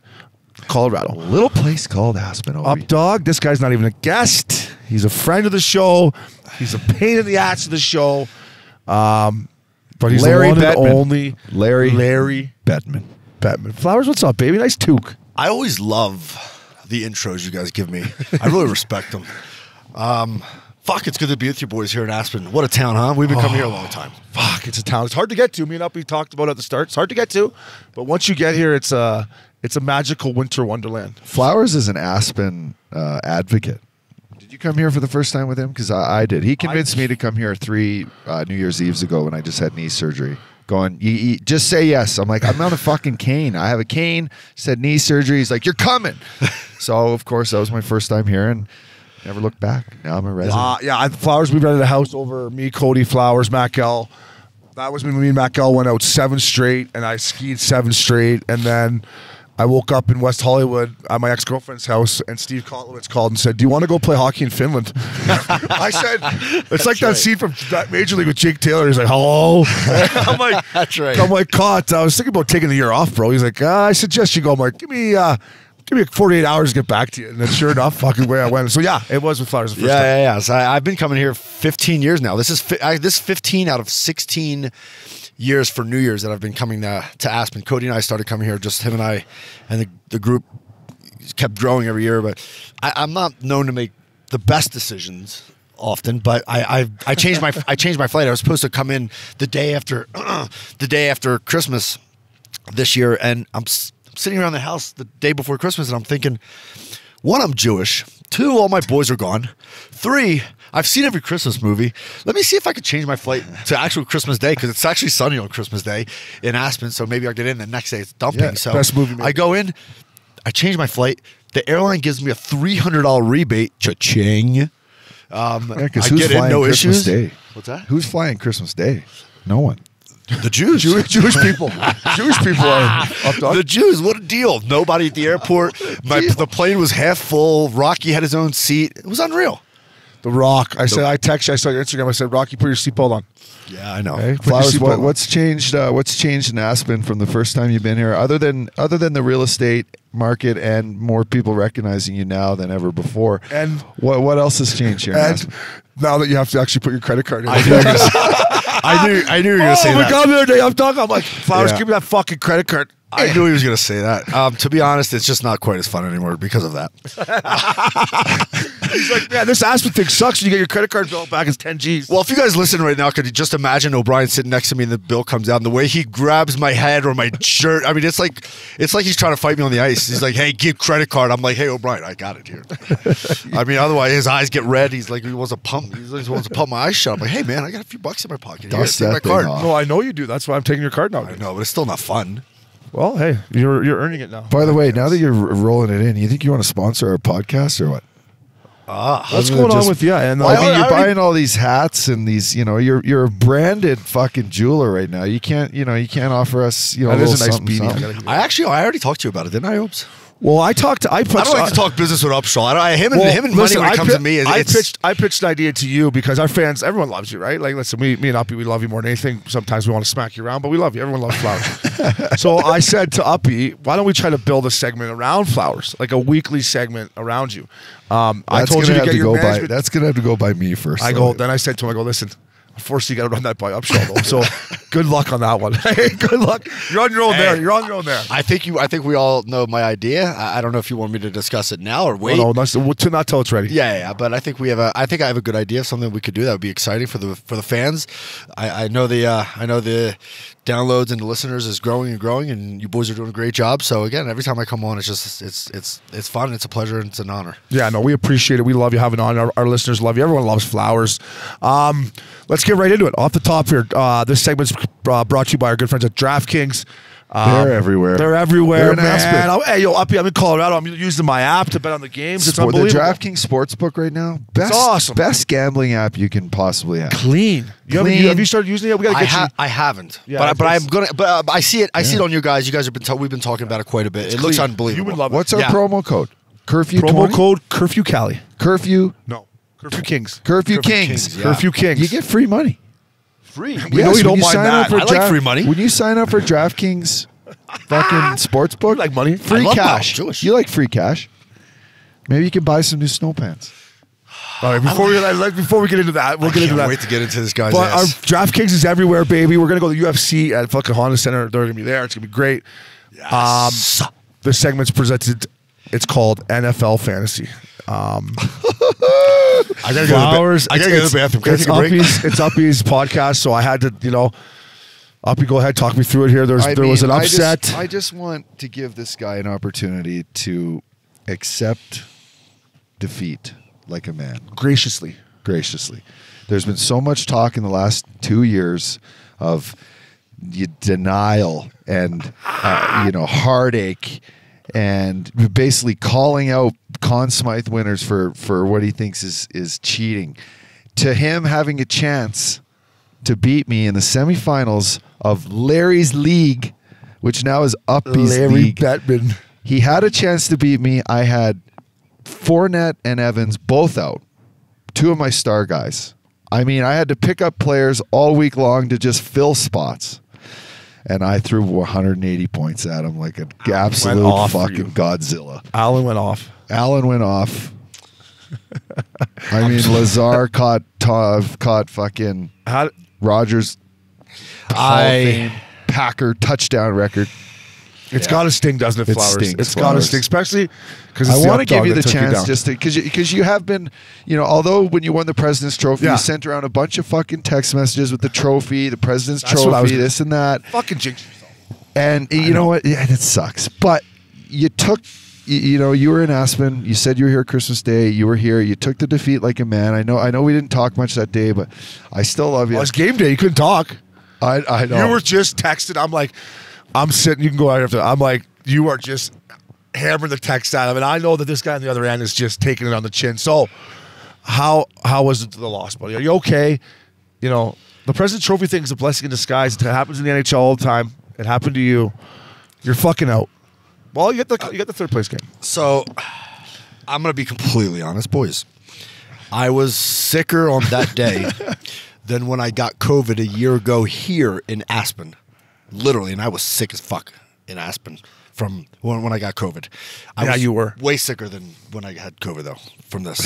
Colorado. Little place called Aspen. Up dog. This guy's not even a guest. He's a friend of the show. He's a pain in the ass of the show. But he's Larry the one and Bettman. only Larry Bettman. Flowers, what's up, baby? Nice toque. I always love the intros you guys give me. I really respect them. Fuck, it's good to be with you boys here in Aspen. What a town, huh? We've been coming here a long time. Fuck, it's a town. It's hard to get to. Me and Uppy talked about it at the start. It's hard to get to, but once you get here, it's a magical winter wonderland. Flowers is an Aspen advocate. Did you come here for the first time with him? Because I did. He convinced me to come here 3 New Year's Eves ago when I just had knee surgery. Going, you just say yes. I'm like, I'm not a fucking cane. I have a cane. Said knee surgery. He's like, you're coming. So, of course, that was my first time here and never looked back. Now I'm a resident. Flowers, we rented a house over me, Cody, Flowers, Matt Gell. That was when me and Matt Gell went out 7 straight, and I skied 7 straight, and then I woke up in West Hollywood at my ex-girlfriend's house, and Steve Kotlowitz called and said, do you want to go play hockey in Finland? I said, it's like that scene from Major League with Jake Taylor. He's like, hello? I'm like, That's right. I'm like, caught. I was thinking about taking the year off, bro. He's like, I suggest you go. I'm like, give me 48 hours to get back to you. And then sure enough, fucking way I went. So yeah, it was with Flowers the first time. Yeah. So I've been coming here 15 years now. This is 15 out of 16 years for New Year's that I've been coming to Aspen. Cody and I started coming here, just him and I, and the group kept growing every year. But I'm not known to make the best decisions often, but I changed my flight. I was supposed to come in the day after the day after Christmas this year, and I'm sitting around the house the day before Christmas, and I'm thinking, one, I'm Jewish. Two, all my boys are gone. Three, I've seen every Christmas movie. Let me see if I could change my flight to actual Christmas Day, because it's actually sunny on Christmas Day in Aspen, so maybe I'll get in the next day. It's dumping. Yeah, so best movie made. I go in, I change my flight. The airline gives me a $300 rebate. Cha-ching. Yeah, I because who's get in, flying no Christmas issues. Day? What's that? Who's flying Christmas Day? No one. The Jews. Jewish people. Jewish people are up dog. The Jews, what a deal. Nobody at the airport. The plane was half full. Rocky had his own seat. It was unreal. The Rock. I texted you. I saw your Instagram. I said, Rocky, put your seatbelt on. Yeah, I know. Hey, put Flowers, your seatbelt on. what's changed? What's changed in Aspen from the first time you've been here, other than the real estate market and more people recognizing you now than ever before? And what else has changed here? In And Aspen? now that you have to actually put your credit card in. I knew you were going to say Oh my that. God, the other day I'm talking. I'm like, Flowers, Yeah. give me that fucking credit card. I knew he was going to say that. To be honest, it's just not quite as fun anymore because of that. He's like, man, this Aspen thing sucks. You get your credit card bill back. It's 10 G's. Well, if you guys listen right now, could you just imagine O'Brien sitting next to me and the bill comes out and the way he grabs my head or my shirt? I mean, it's like he's trying to fight me on the ice. He's like, hey, give credit card. I'm like, hey, O'Brien, I got it here. I mean, otherwise his eyes get red. He's like, he wants to pump my eyes shut. I'm like, hey, man, I got a few bucks in my pocket. Here, Dust take my that thing card. off. No, I know you do. That's why I'm taking your card now. I know, but it's still not fun. Well, hey, you're earning it now. By the way, now that you're rolling it in, you think you want to sponsor our podcast or what? What's Other than going on just- with you? And I mean, I you're already- buying all these hats and these, you're a branded fucking jeweler right now. You can't offer us, a That little is a nice something, beanie. something. I already talked to you about it, didn't I, Oops? well, I don't like to talk business with Upshaw. Him and money when it comes to me. I pitched an idea to you because our fans, everyone loves you, right? Like, listen, me and Uppy, we love you more than anything. Sometimes we want to smack you around, but we love you. Everyone loves Flowers. So I said to Uppy, why don't we try to build a segment around Flowers, like a weekly segment around you? I told you to get your management. That's gonna have to go by me first. Then I said to him, listen, unfortunately, you got to run that by Upshaw, though. So good luck on that one. Hey, good luck. You're on your own there. You're on your own there. I think we all know my idea. I don't know if you want me to discuss it now or wait. No, not till it's ready. Yeah, but I think I have a good idea of something we could do that would be exciting for the fans. I know the downloads and the listeners is growing and growing, and you boys are doing a great job. So again, every time I come on, it's fun, it's a pleasure, and it's an honor. Yeah, no, we appreciate it. We love you having on. Our listeners love you. Everyone loves Flowers. Let's get right into it. Off the top here, this segment's brought to you by our good friends at DraftKings. They're everywhere. They're everywhere, They're in man. Aspen. Hey, yo, Uppy, I'm in Colorado. I'm using my app to bet on the games. It's the unbelievable. DraftKings Sportsbook right now, best, awesome. best gambling app you can possibly have. Clean. Have you started using it? We gotta get you. I haven't, Yeah, but I'm gonna. But I see it. I see it on you guys. You guys have been. We've been talking about it quite a bit. It looks clean. unbelievable. You would love it. What's our Yeah. promo code? Curfew Promo 20? code Curfew Cali. Curfew No, Curfew Kings. Curfew Kings. yeah. Curfew Kings. You get free money. free. We know you don't mind that. I like free money. When you sign up for DraftKings fucking sportsbook, like money. free I love cash. that. Jewish. You like free cash? Maybe you can buy some new snow pants. All right, before we get into that, we'll get into that. Wait to get into this guy's But our ass. DraftKings is everywhere, baby. We're gonna go to the UFC at fucking Honda Center. They're gonna be there. It's gonna be great. Yes. The segment's presented. It's called NFL Fantasy. I gotta go to the bathroom. Can I It's take a break? Uppy's podcast, so I had to, Uppy, go ahead, talk me through it here. There was an upset. I just want to give this guy an opportunity to accept defeat like a man. graciously. There's been so much talk in the last 2 years of denial and heartache and basically calling out Conn Smythe winners for what he thinks is cheating. To him having a chance to beat me in the semifinals of Larry's league, which now is Uppy's Larry league. Bettman. He had a chance to beat me. I had Fournette and Evans both out. Two of my star guys. I mean, I had to pick up players all week long to just fill spots. And I threw 180 points at him like an absolute off for fucking you. Godzilla. Allen went off. Allen went off. I mean, Lazar caught fucking Rodgers Hall of Fame Packer touchdown record. It's got to sting, doesn't it, It Flowers? stings, It's got to Flowers. sting, especially because I want to give you the chance just because you have been, although when you won the President's Trophy, Yeah. you sent around a bunch of fucking text messages with the trophy, the President's That's what I was Trophy, gonna- this and that. fucking jinx yourself. And you know what? Yeah, it sucks. But you took, you were in Aspen. You said you were here Christmas Day. You were here. You took the defeat like a man. I know we didn't talk much that day, but I still love you. Well, it's game day. You couldn't talk. I know. You were just texting. I'm like, I'm sitting. You can go out after. I'm like, you are just hammering the text out of it. I know that this guy on the other end is just taking it on the chin. So, how was it the loss, buddy? Are you okay? The President's Trophy thing is a blessing in disguise. It happens in the NHL all the time. It happened to you. You're fucking out. Well, you got the third place game. So, I'm gonna be completely honest, boys. I was sicker on that day than when I got COVID a year ago here in Aspen, literally, and I was sick as fuck in Aspen from when I got COVID. I Yeah, was you were. way sicker than when I had COVID though. From this,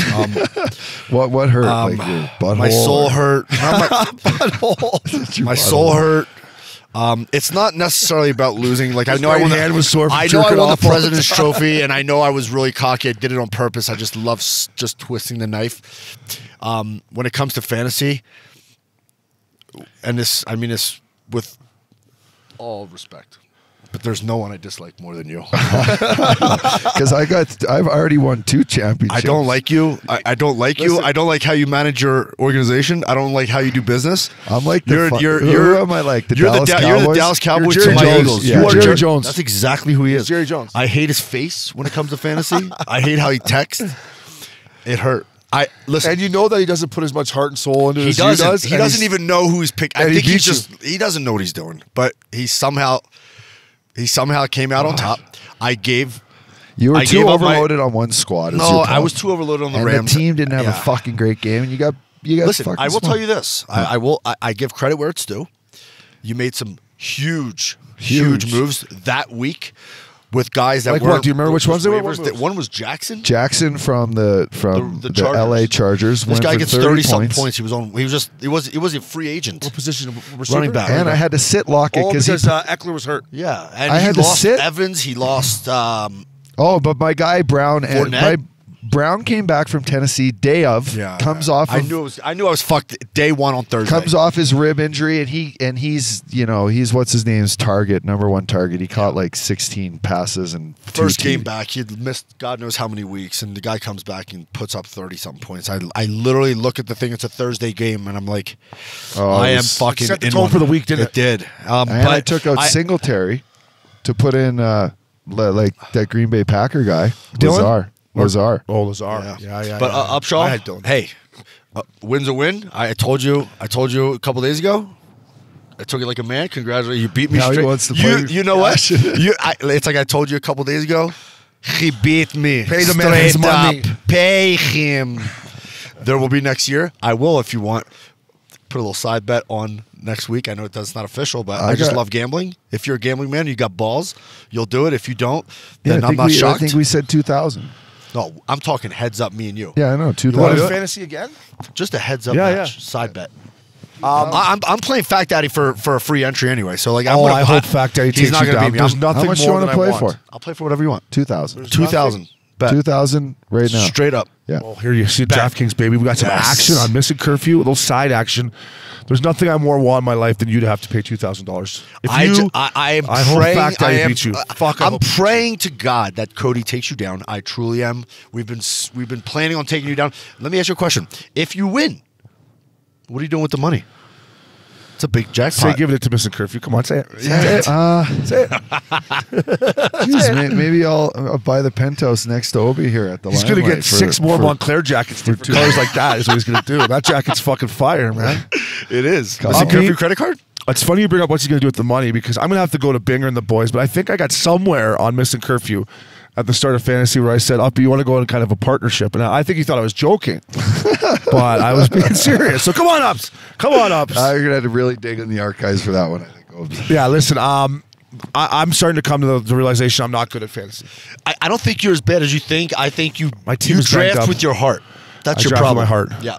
What hurt? Like your butthole? my soul or- hurt. Not my butthole. My soul hurt. It's not necessarily about losing. Like I know I My won. hand was sore from I know I jerking won the off all the President's Trophy, and I know I was really cocky. I did it on purpose. I just love just twisting the knife. When it comes to fantasy, and this, I mean this with all respect, but there's no one I dislike more than you. Because I've already won 2 championships. I don't like you. I don't like you. I don't like how you manage your organization. I don't like how you do business. I'm like Who am I like? The you're Dallas You're the Cowboys? Dallas Cowboys You're to my Jerry Jones. Eagles. Yeah. You are Jerry Jones. That's exactly who he is. Jerry Jones. I hate his face when it comes to fantasy. I hate how he texts. It hurt. I listen. And you know that he doesn't put as much heart and soul into he as doesn't. you does. He and doesn't he's- even know who he's picking. I and he think beats you. he doesn't know what he's doing. But he somehow came out on top. You were I too gave up my- overloaded on one squad. is No, your I problem. was too overloaded on the and Rams. the team didn't have Yeah. a fucking great game, and you got Listen, fucking I will smoked. tell you this. I give credit where it's due. You made some huge moves that week with guys that Like weren't. what? Do you remember which ones they were? What waivers. moves? One was Jackson. Jackson from the The LA Chargers. This went guy for gets 30 something points. He was a free agent. What position? Receiver? Running back. And I had to sit Lockett Oh, because because Eckler was hurt. Yeah, and I he had to lost sit- Evans. He lost. but my guy Brown and Fournette? Brown came back from Tennessee day of. Comes off. I of- knew I was fucked day one on Thursday. Comes off his rib injury, and he's what's his name's target, number 1 target. He caught like 16 passes and First 2 game back, he'd missed God knows how many weeks, and the guy comes back and puts up 30-something points. I literally look at the thing. It's a Thursday game, and I'm like, I am fucking set the in tone one. for the week, didn't it? It did. And but I took out Singletary to put in like that Green Bay Packer guy, Dylan? Lazar. Oh, Lazar. Yeah. But I Upshaw, had Dylan. hey, win's a win. I told you a couple days ago. I took it like a man. Congratulations, you beat me. Now he straight. wants to play You know what? cash. It's like I told you a couple days ago. He beat me. Pay the man straight his money. up. Pay him. There will be next year. I will if you want. Put a little side bet on next week. I know that's not official, but I just love gambling. If you're a gambling man, you got balls. You'll do it. If you don't, then I'm not I shocked. think we said 2,000. No, I'm talking heads up, me and you. Yeah, I know, You want 2,000. fantasy again? Just a heads up Yeah, match, yeah. side bet. I'm playing Fact Daddy for a free entry anyway. So like, I hope Fact Daddy he's takes not you gonna down. beat me. There's I'm- nothing How much more you want than to play I want. for? I'll play for whatever you want. 2,000. 2,000 bet 2,000 right now. straight up. Yeah. Oh, here you see DraftKings, baby. We got some Yes. action on Missin Curfew, a little side action. There's nothing I more want in my life than you to have to pay $2,000. If I you, am I hope praying. Fact Daddy I am, beats you. Fuck, I I'm hope he beats praying to God that Cody takes you down. I truly am. We've been planning on taking you down. Let me ask you a question. If you win, what are you doing with the money? It's a big jackpot. Say, give it to Missin Curfew. Come on, say it. Say it. Say it. Geez, maybe I'll buy the penthouse next to Obi here at the He's going to Limelight get 6 more Montclair jackets for colors like that is what he's going to do. That jacket's fucking fire, man. It is. Come Is it on. Curfew credit card? It's funny you bring up what's he going to do with the money because I'm going to have to go to Binger and the boys, but I think I got somewhere on Missin Curfew at the start of fantasy where I said, Uppy, you want to go in kind of a partnership? And I think he thought I was joking, but I was being serious. So come on, Ups. Come on, Ups. You're going to have to really dig in the archives for that one, I think, Obi. Yeah, listen, I'm starting to come to the realization I'm not good at fantasy. I don't think you're as bad as you think. I think My team you is ranked draft up. with your heart. That's I your draft with problem. my heart. Yeah.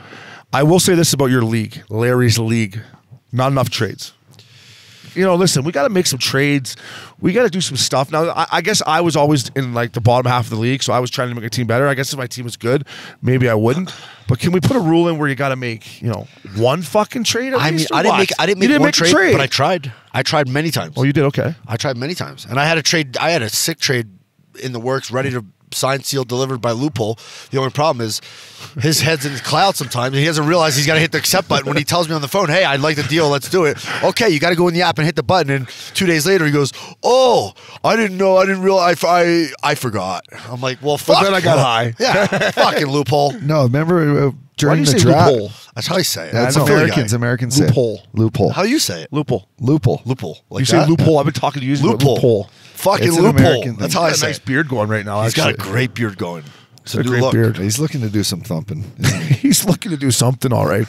I will say this about your league, Larry's league. Not enough trades. listen, we got to make some trades. We got to do some stuff. Now, I guess I was always in like the bottom half of the league, so I was trying to make a team better. I guess if my team was good, maybe I wouldn't. But can we put a rule in where you got to make, one fucking trade? At least, I didn't make one trade, but I tried. I tried many times. Oh, you did? Okay. I tried many times, and I had a sick trade in the works, ready to signed, sealed, delivered by Loophole. The only problem is his head's in the cloud sometimes, and he doesn't realize he's got to hit the accept button when he tells me on the phone, hey, I'd like the deal, let's do it. Okay, you got to go in the app and hit the button, and 2 days later he goes, oh, I didn't know, I didn't realize, I forgot. I'm like, well, fuck. But then I got high. Yeah, fucking Loophole. No, remember during the say draft. loophole? That's how you say it. That's I'm a Philly Americans. guy. Americans say it. Loophole. Loophole. How do you say it? Loophole. Loophole. Loophole. Like You say that? loophole. I've been talking to you. Loophole. Fucking It's an loophole. American That's thing. how I He's got say a nice it. beard going right now. He's got a actually. great beard going. It's a new great look. beard. He's looking to do some thumping. isn't he? He's looking to do something, all right.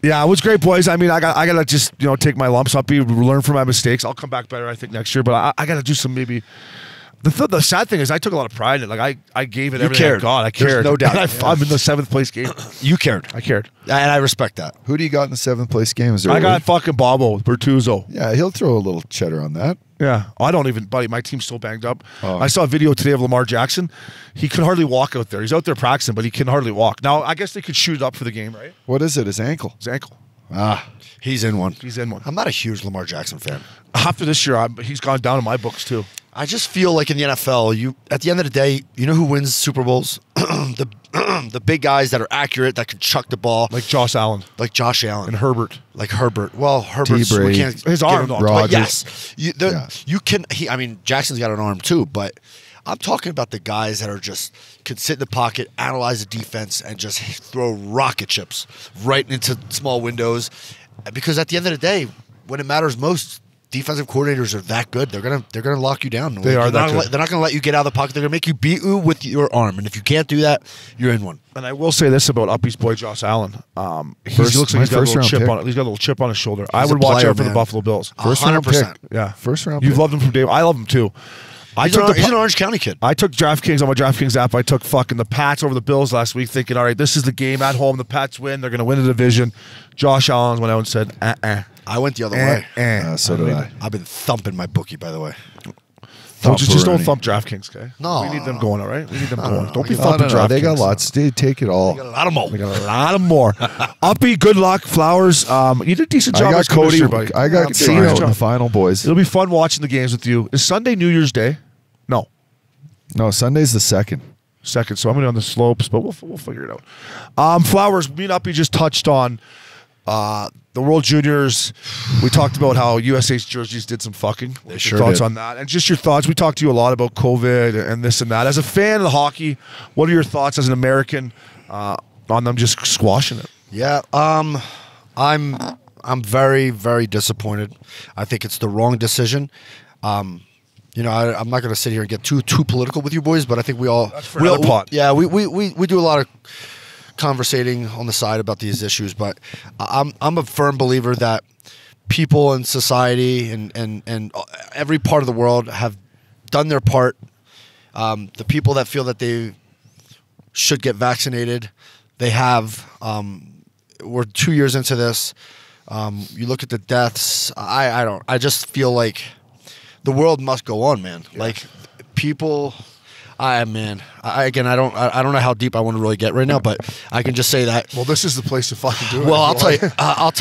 Yeah, it was great, boys. I mean, I got to just take my lumps up, learn from my mistakes. I'll come back better, I think, next year. But I got to do some maybe. The sad thing is, I took a lot of pride in it. Like I gave it everything cared. I got. I There's cared. no doubt. And I'm in the 7th place game. You cared. I cared. And I respect that. Who do you got in the 7th place game? Is there I a got way- fucking Bobo Bertuzzo. Yeah, he'll throw a little cheddar on that. Yeah, I don't even, buddy. My team's so banged up. Oh. I saw a video today of Lamar Jackson. He can hardly walk out there. He's out there practicing, but he can hardly walk. Now, I guess they could shoot it up for the game, right? What is it? His ankle. His ankle. He's in one. He's in one. I'm not a huge Lamar Jackson fan. After this year, he's gone down in my books too. I just feel like in the NFL, at the end of the day, you know who wins Super Bowls? The big guys that are accurate, that can chuck the ball, Like Josh Allen like Josh Allen and Herbert. like Herbert. Well, Herbert's Brady. we can't His give arm, him- though. but Rodgers. yes, Yeah. you can. I mean, Jackson's got an arm too, but I'm talking about the guys that are just could sit in the pocket, analyze the defense, and just throw rocket ships right into small windows. Because at the end of the day, when it matters most, defensive coordinators are that good. They're gonna lock you down. They are that good. They're not gonna let you get out of the pocket. They're gonna make you beat you with your arm. And if you can't do that, you're in one. And I will say this about Uppy's boy Josh Allen. He First- looks like my he's got a first little round chip pick. on it. He's got a little chip on his shoulder. I He's a would watch player, out for the man. Buffalo Bills. First round 100%. pick. Yeah, First round You've pick. loved him from day one. I love him too. He's an Orange County kid. I took DraftKings on my DraftKings app. I took fucking the Pats over the Bills last week, thinking, all right, this is the game at home. The Pats win. They're going to win the division. Josh Allen went out and said, I went the other way. So did I. I've been thumping my bookie, by the way. Just don't Rooney. thump DraftKings, okay? No. We need them going, all right? We need them going. Don't be No, thumping DraftKings. They got lots. They take it all. A lot of mo. We got a lot of more. Uppy, good luck. Flowers. You did a decent I job got as Cody. Cody. I got Cena in the final, boys. It'll be fun watching the games with you. Is Sunday New Year's Day? No. No, Sunday's the 2nd. Second, so I'm going to be on the slopes, but we'll figure it out. Flowers, me and Uppy just touched on the World Juniors. We talked about how USA's jerseys did some fucking. What's sure your thoughts did. on that? And just your thoughts. We talked to you a lot about COVID and this and that. As a fan of the hockey, what are your thoughts as an American on them just squashing it? Yeah, I'm very, very disappointed. I think it's the wrong decision. I'm not going to sit here and get too political with you boys, but I think we all for another pot. Yeah, we do a lot of conversating on the side about these issues, but I'm a firm believer that people in society and every part of the world have done their part. The people that feel that they should get vaccinated, they have. We're 2 years into this. You look at the deaths. I just feel like the world must go on, man. Yeah. Like people. I don't know how deep I want to really get right now, but I can just say that. Well, this is the place to fucking do it. Well, I'll tell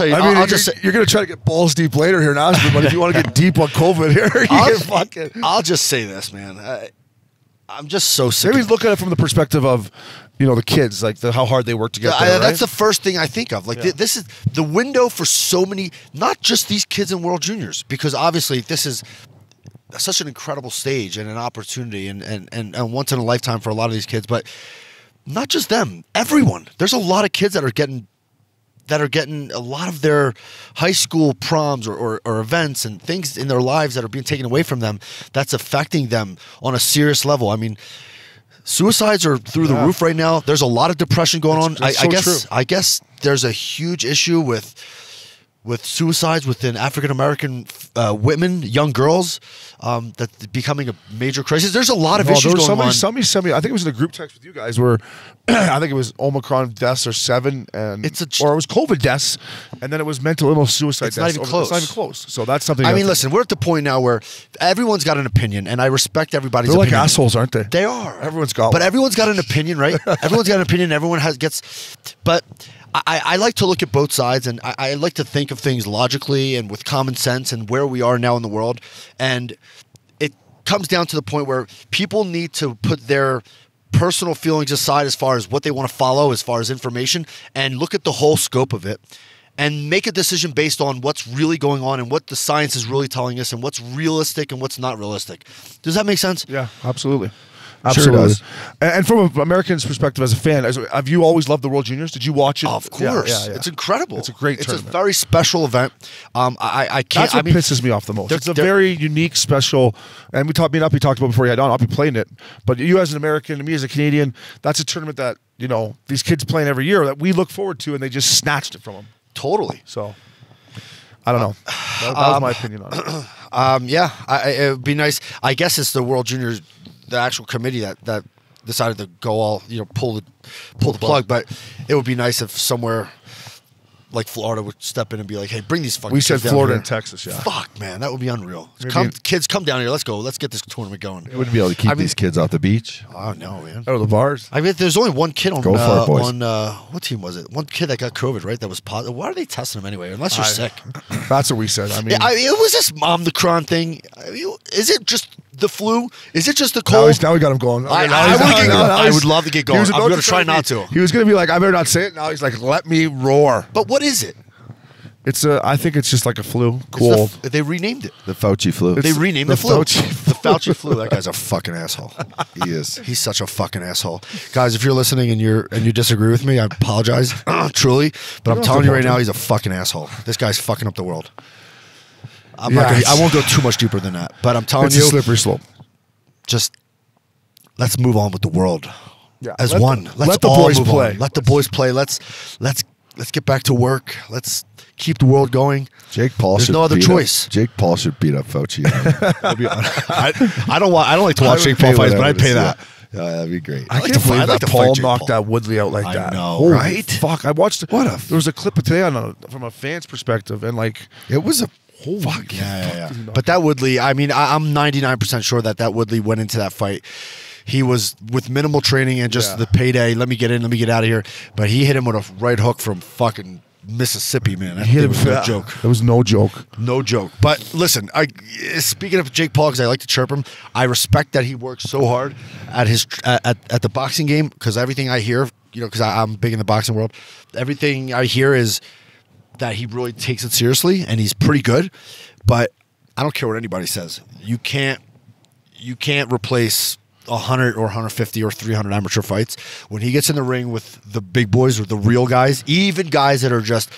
you. I mean, I'll just say. you're going to try to get balls deep later here in Aspen, but if you want to get deep on COVID here, you can fucking. I'll just say this, man. I'm just so sick. Maybe look at it from the perspective of, the kids, like how hard they work to get there. That's right? the first thing I think of. Like this is the window for so many, not just these kids in World Juniors, because obviously this is such an incredible stage and an opportunity and once in a lifetime for a lot of these kids, but not just them, everyone. There's a lot of kids that are getting a lot of their high school proms or events and things in their lives that are being taken away from them. That's affecting them on a serious level. I mean, suicides are through the roof right now. There's a lot of depression going on. That's so true. I guess there's a huge issue with with suicides within African American women, young girls, that's becoming a major crisis. There's a lot of issues going on. Somebody sent me. I think it was in a group text with you guys where I think it was Omicron deaths are 7, and or it was COVID deaths, and then it was mental illness suicide It's deaths. not even close. It's not even close. So that's something. I mean, listen, we're at the point now where everyone's got an opinion, and I respect everybody's they're like opinion. assholes, aren't they? They are. Everyone's got But one. everyone's got an opinion, right? Everyone's got an opinion. Everyone gets. But I like to look at both sides, and I like to think of things logically and with common sense and where we are now in the world. And it comes down to the point where people need to put their personal feelings aside as far as what they want to follow, as far as information, and look at the whole scope of it and make a decision based on what's really going on and what the science is really telling us and what's realistic and what's not realistic. Does that make sense? Yeah, absolutely. Sure Absolutely. does. And from an American's perspective as a fan, have you always loved the World Juniors? Did you watch it? Of course. Yeah. It's incredible. It's a great It's tournament. a very special event. I can't. That's what pisses me off the most. It's a very unique, special, and me and Uppy talked about before you had on. Uppy playing it, but you as an American, and me as a Canadian, that's a tournament that these kids playing every year that we look forward to, and they just snatched it from them. Totally. So I don't know. That was my opinion on it. It would be nice. I guess it's the World Juniors, the actual committee that decided to go all pull the plug. But it would be nice if somewhere like Florida would step in and be like, "Hey, bring these fucking." We kids said down Florida here." and Texas. Yeah. Fuck, man, that would be unreal. Maybe- Kids, come down here. Let's go. Let's get this tournament going. They wouldn't be able to keep these kids off the beach. Oh no, man. Out of the bars. I mean, there's only one kid on Go for it, boys. what team was it? One kid that got COVID, right? That was positive. Why are they testing him anyway? Unless you're sick. That's what we said. I mean, Yeah, it was this Omicron thing. Is it just the flu? Is it just the now, cold? now we got him going. I would love to get going. I'm going to try not to. He was going to be like, I better not say it. Now he's like, let me roar. But what is it? I think it's just like a flu, It's cold. they renamed it. The Fauci flu. They renamed the flu. Fauci The Fauci flu. That guy's a fucking asshole. He is. He's such a fucking asshole. Guys, if you're listening and you disagree with me, I apologize, truly. But I'm telling you right now, he's a fucking asshole. This guy's fucking up the world. I won't go too much deeper than that. But I'm telling It's you, a slippery slope. just let's move on with the world. Yeah. As Let one. the- Let's let the all boys move play. on. Let the boys play. Let's get back to work. Let's keep the world going. Jake Paul. There's should no other beat choice. Up, Jake Paul should beat up Fauci. I don't like to watch Jake Paul fights, but I'd pay that. Yeah, that'd be great. I like can't to fight- believe I'd like that to fight Paul Jake knocked Paul. that Woodley out like I that. know, Holy right? Fuck! I watched it. What a- There was a clip today from a fan's perspective, and like, It was a fuck. Yeah. But that Woodley, I mean, I'm 99% sure that Woodley went into that fight. He was with minimal training and just the payday. Let me get in, let me get out of here. But he hit him with a right hook from fucking Mississippi, man. That was no joke. It was no joke. No joke. But listen, speaking of Jake Paul, because I like to chirp him, I respect that he works so hard at his at the boxing game, because everything I hear, because I'm big in the boxing world, everything I hear is that he really takes it seriously, and he's pretty good. But I don't care what anybody says. You can't replace 100 or 150 or 300 amateur fights. When he gets in the ring with the big boys or the real guys, even guys that are just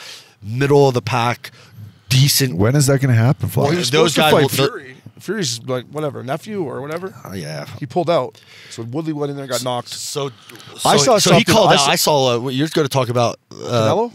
middle of the pack, decent. When is that going to happen, Flash? Well, he was Those supposed to guys fight will- Fury. Fury's like whatever nephew or whatever. Yeah. He pulled out. So Woodley went in there and got knocked. So I saw So he something- called I out. saw- I saw. You're going to talk about Canelo?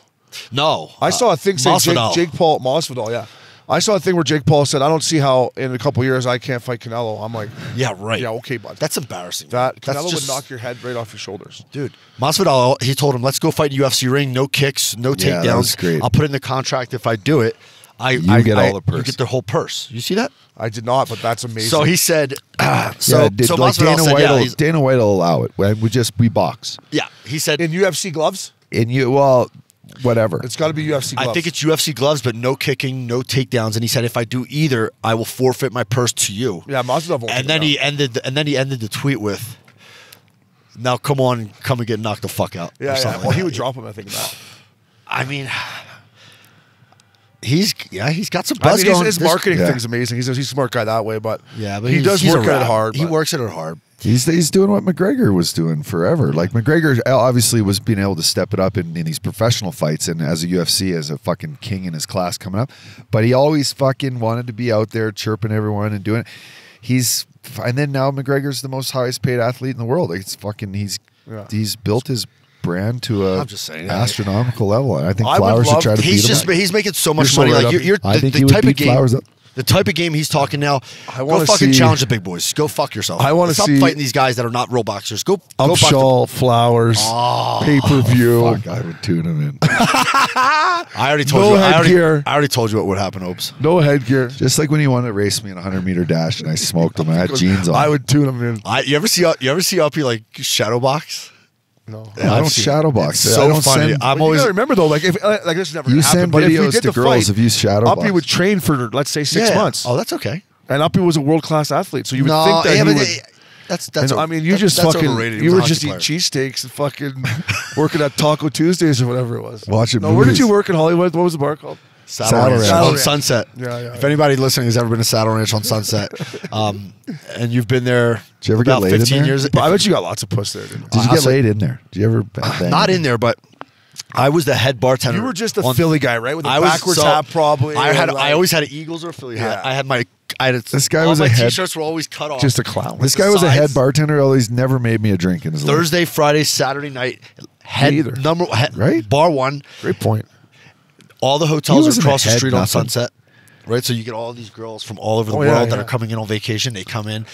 No, I saw a thing saying Masvidal. Jake Paul Masvidal. Yeah, I saw a thing where Jake Paul said, "I don't see how in a couple years I can't fight Canelo." I'm like, Yeah, right. yeah, okay, bud. That's embarrassing. That That's Canelo just- would knock your head right off your shoulders. Dude, Masvidal, he told him, "Let's go fight UFC ring. No kicks, no Yeah, that takedowns. was great. I'll put in the contract if I do it. I get all the purse. You get the whole purse. You see that?" I did not, but that's amazing. So he said. So like Masvidal Dana said, White. "Yeah, Will, Dana White will allow it. We box. yeah." He said, in UFC gloves, Whatever. it's got to be UFC gloves. "I think it's UFC gloves, but no kicking, no takedowns." And he said, "If I do either, I will forfeit my purse to you." yeah, Masvidal won't. And take then it he down. ended the tweet with, "Now come on, come and get knocked the fuck out." or Yeah, yeah. something Well, like he that. would drop him. I think that. I mean, he's got some I buzz mean, going. his This- marketing yeah. thing's amazing. He's a smart guy that way, but Yeah, but he does he's a work at it rat. hard. He but- works at it hard. He's doing what McGregor was doing forever. Like McGregor obviously was being able to step it up in these professional fights and as a UFC as a fucking king in his class coming up. But he always fucking wanted to be out there chirping everyone and doing it. And then now McGregor's the most highest paid athlete in the world. It's fucking he's built his brand to a I'm just saying, astronomical level. And I think I would Flowers should love- try to He's beat just him. he's making so much You're so money. right Like up. you're I think the he would type of beat game. Flowers up. The type of game he's talking now. Go wanna fucking see- challenge the big boys. Go fuck yourself. I wanna Stop see- fighting these guys that are not real boxers. Go fuck them. Upshaw, Flowers, pay-per-view. Fuck, I would tune him in. I already told No you. headgear. I already told you what would happen, Opes. No headgear. Just like when he wanted to race me in a 100-meter dash and I smoked him. I had jeans on. I would tune him in. You ever see Uppy like shadow box? No. I don't shadow box. It's I so don't funny. send- I'm You always gotta remember though, like if like this is never You gonna happen, send but if we videos did to the girls fight, of you shadow Uppy box. would train for let's say 6 Yeah. months. Oh, that's okay. And Uppy was a world-class athlete, so you would No, think that yeah, he but would. that's. I mean, you that- just that's fucking. overrated. He You was a were hockey just eating player. cheesesteaks and fucking working at Taco Tuesdays or whatever it was. Watching No, where did movies. you work in Hollywood? What was the bar called? Saddle Saddle Ranch Ranch. on Sunset. Yeah. If anybody listening has ever been to Saddle Ranch on Sunset, and you've been there, Did you ever get about laid in 15 there? years. I bet you got lots of puss there. Didn't you? Did you I'll get say- laid in there? Did you ever bang? Not in there, but I was the head bartender. You were just a on- Philly guy, right? With a I was- backwards so hat, probably. I had. and, I like, always had an Eagles or a Philly hat. Yeah. I had my. I had This guy all was my a head- T-shirts were always cut off. just a clown. This the guy was a head sides. bartender, although he's never made me a drink in his life. Thursday, Friday, Saturday night. Head either. Right? bar one. Great point. All the He hotels are wasn't across a the head street on nothing. Sunset, right? So you get all these girls from all over the Oh, yeah, world that yeah. are coming in on vacation. They come in.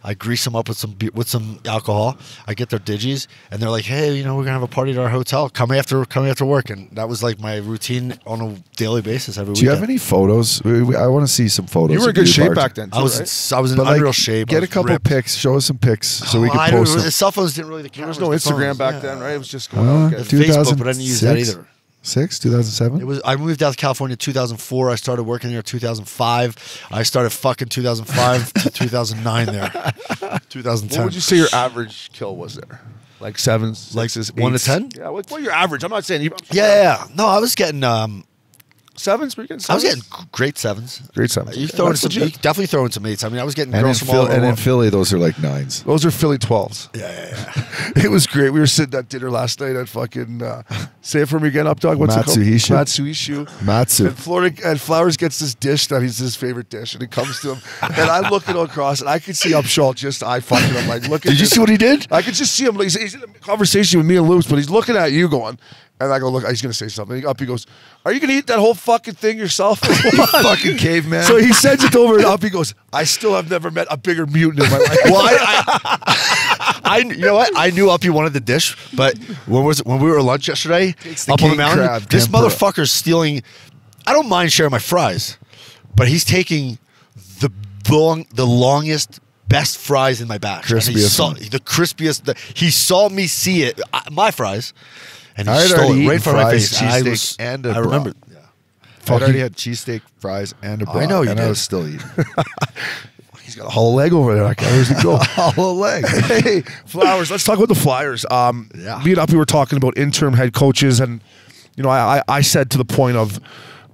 I grease them up with some alcohol. I get their digis, and they're like, "Hey, you know, we're gonna have a party at our hotel. Come after work." And that was like my routine on a daily basis every Do you weekend. have any photos? I want to see some photos. You were in of good shape bartending. back then. Too, I was right? I was in But like, unreal shape. I get a was couple ripped. pics. Show us some pics so we Oh, can I don't- post The them. cell phones didn't really. The There was cameras, no the Instagram phones, back yeah. then, right? It was just going on. The Facebook, but I didn't use that either. 2007. It was. I moved out to California in 2004. I started working there in 2005. I started fucking 2005 to 2009 there. 2010. What would you say your average kill was there? Like sevens, Like sixes, 1 to eights? 10? Yeah, what your average? I'm not saying you. Yeah. No, I was getting. Sevens? Were you getting I was sevens? getting great sevens. Great sevens. You Okay, throw in that's some. You legit. definitely throw in some eights. I mean, I was getting And in, girls from all over. Philly, the and in world. Philly, those are like nines. Those are Philly 12s. Yeah. It was great. We were sitting at dinner last night at fucking say it for me again, up dog. What's Matsuhishu. it called? Matsuhishu. Matsu. And Florida and Flowers gets this dish that he's his favorite dish, and it comes to him. And I'm looking across, and I can see Upshaw just eye fucking him like, look at. Did you this. see what he did? I could just see him. Like, he's in a conversation with me and Lewis, but he's looking at you, going. And I go, look, he's gonna say something. Up, he goes, "Are you gonna eat that whole fucking thing yourself?" Fucking caveman. So he sends it over, and up he goes, "I still have never met a bigger mutant in my life." Well, you know what? I knew Uppy wanted the dish, but when we were at lunch yesterday the up on the king mountain, crab this tempura. motherfucker's stealing. I don't mind sharing my fries, but he's taking the longest, best fries in my batch. And he Crispiest saw one. the crispiest. He saw me see it, my fries, and he I had stole already it right in eaten front of my fries, face. And I cheesesteak, was, and a I bra. remember. I already had cheesesteak, fries, and a bra. I know you and I did. was still eating. He's got a hollow leg over there. Like, where's he go? Hollow leg. Hey, Flowers. Let's talk about the Flyers. Yeah. Me and Uppy were talking about interim head coaches, and you know, I said to the point of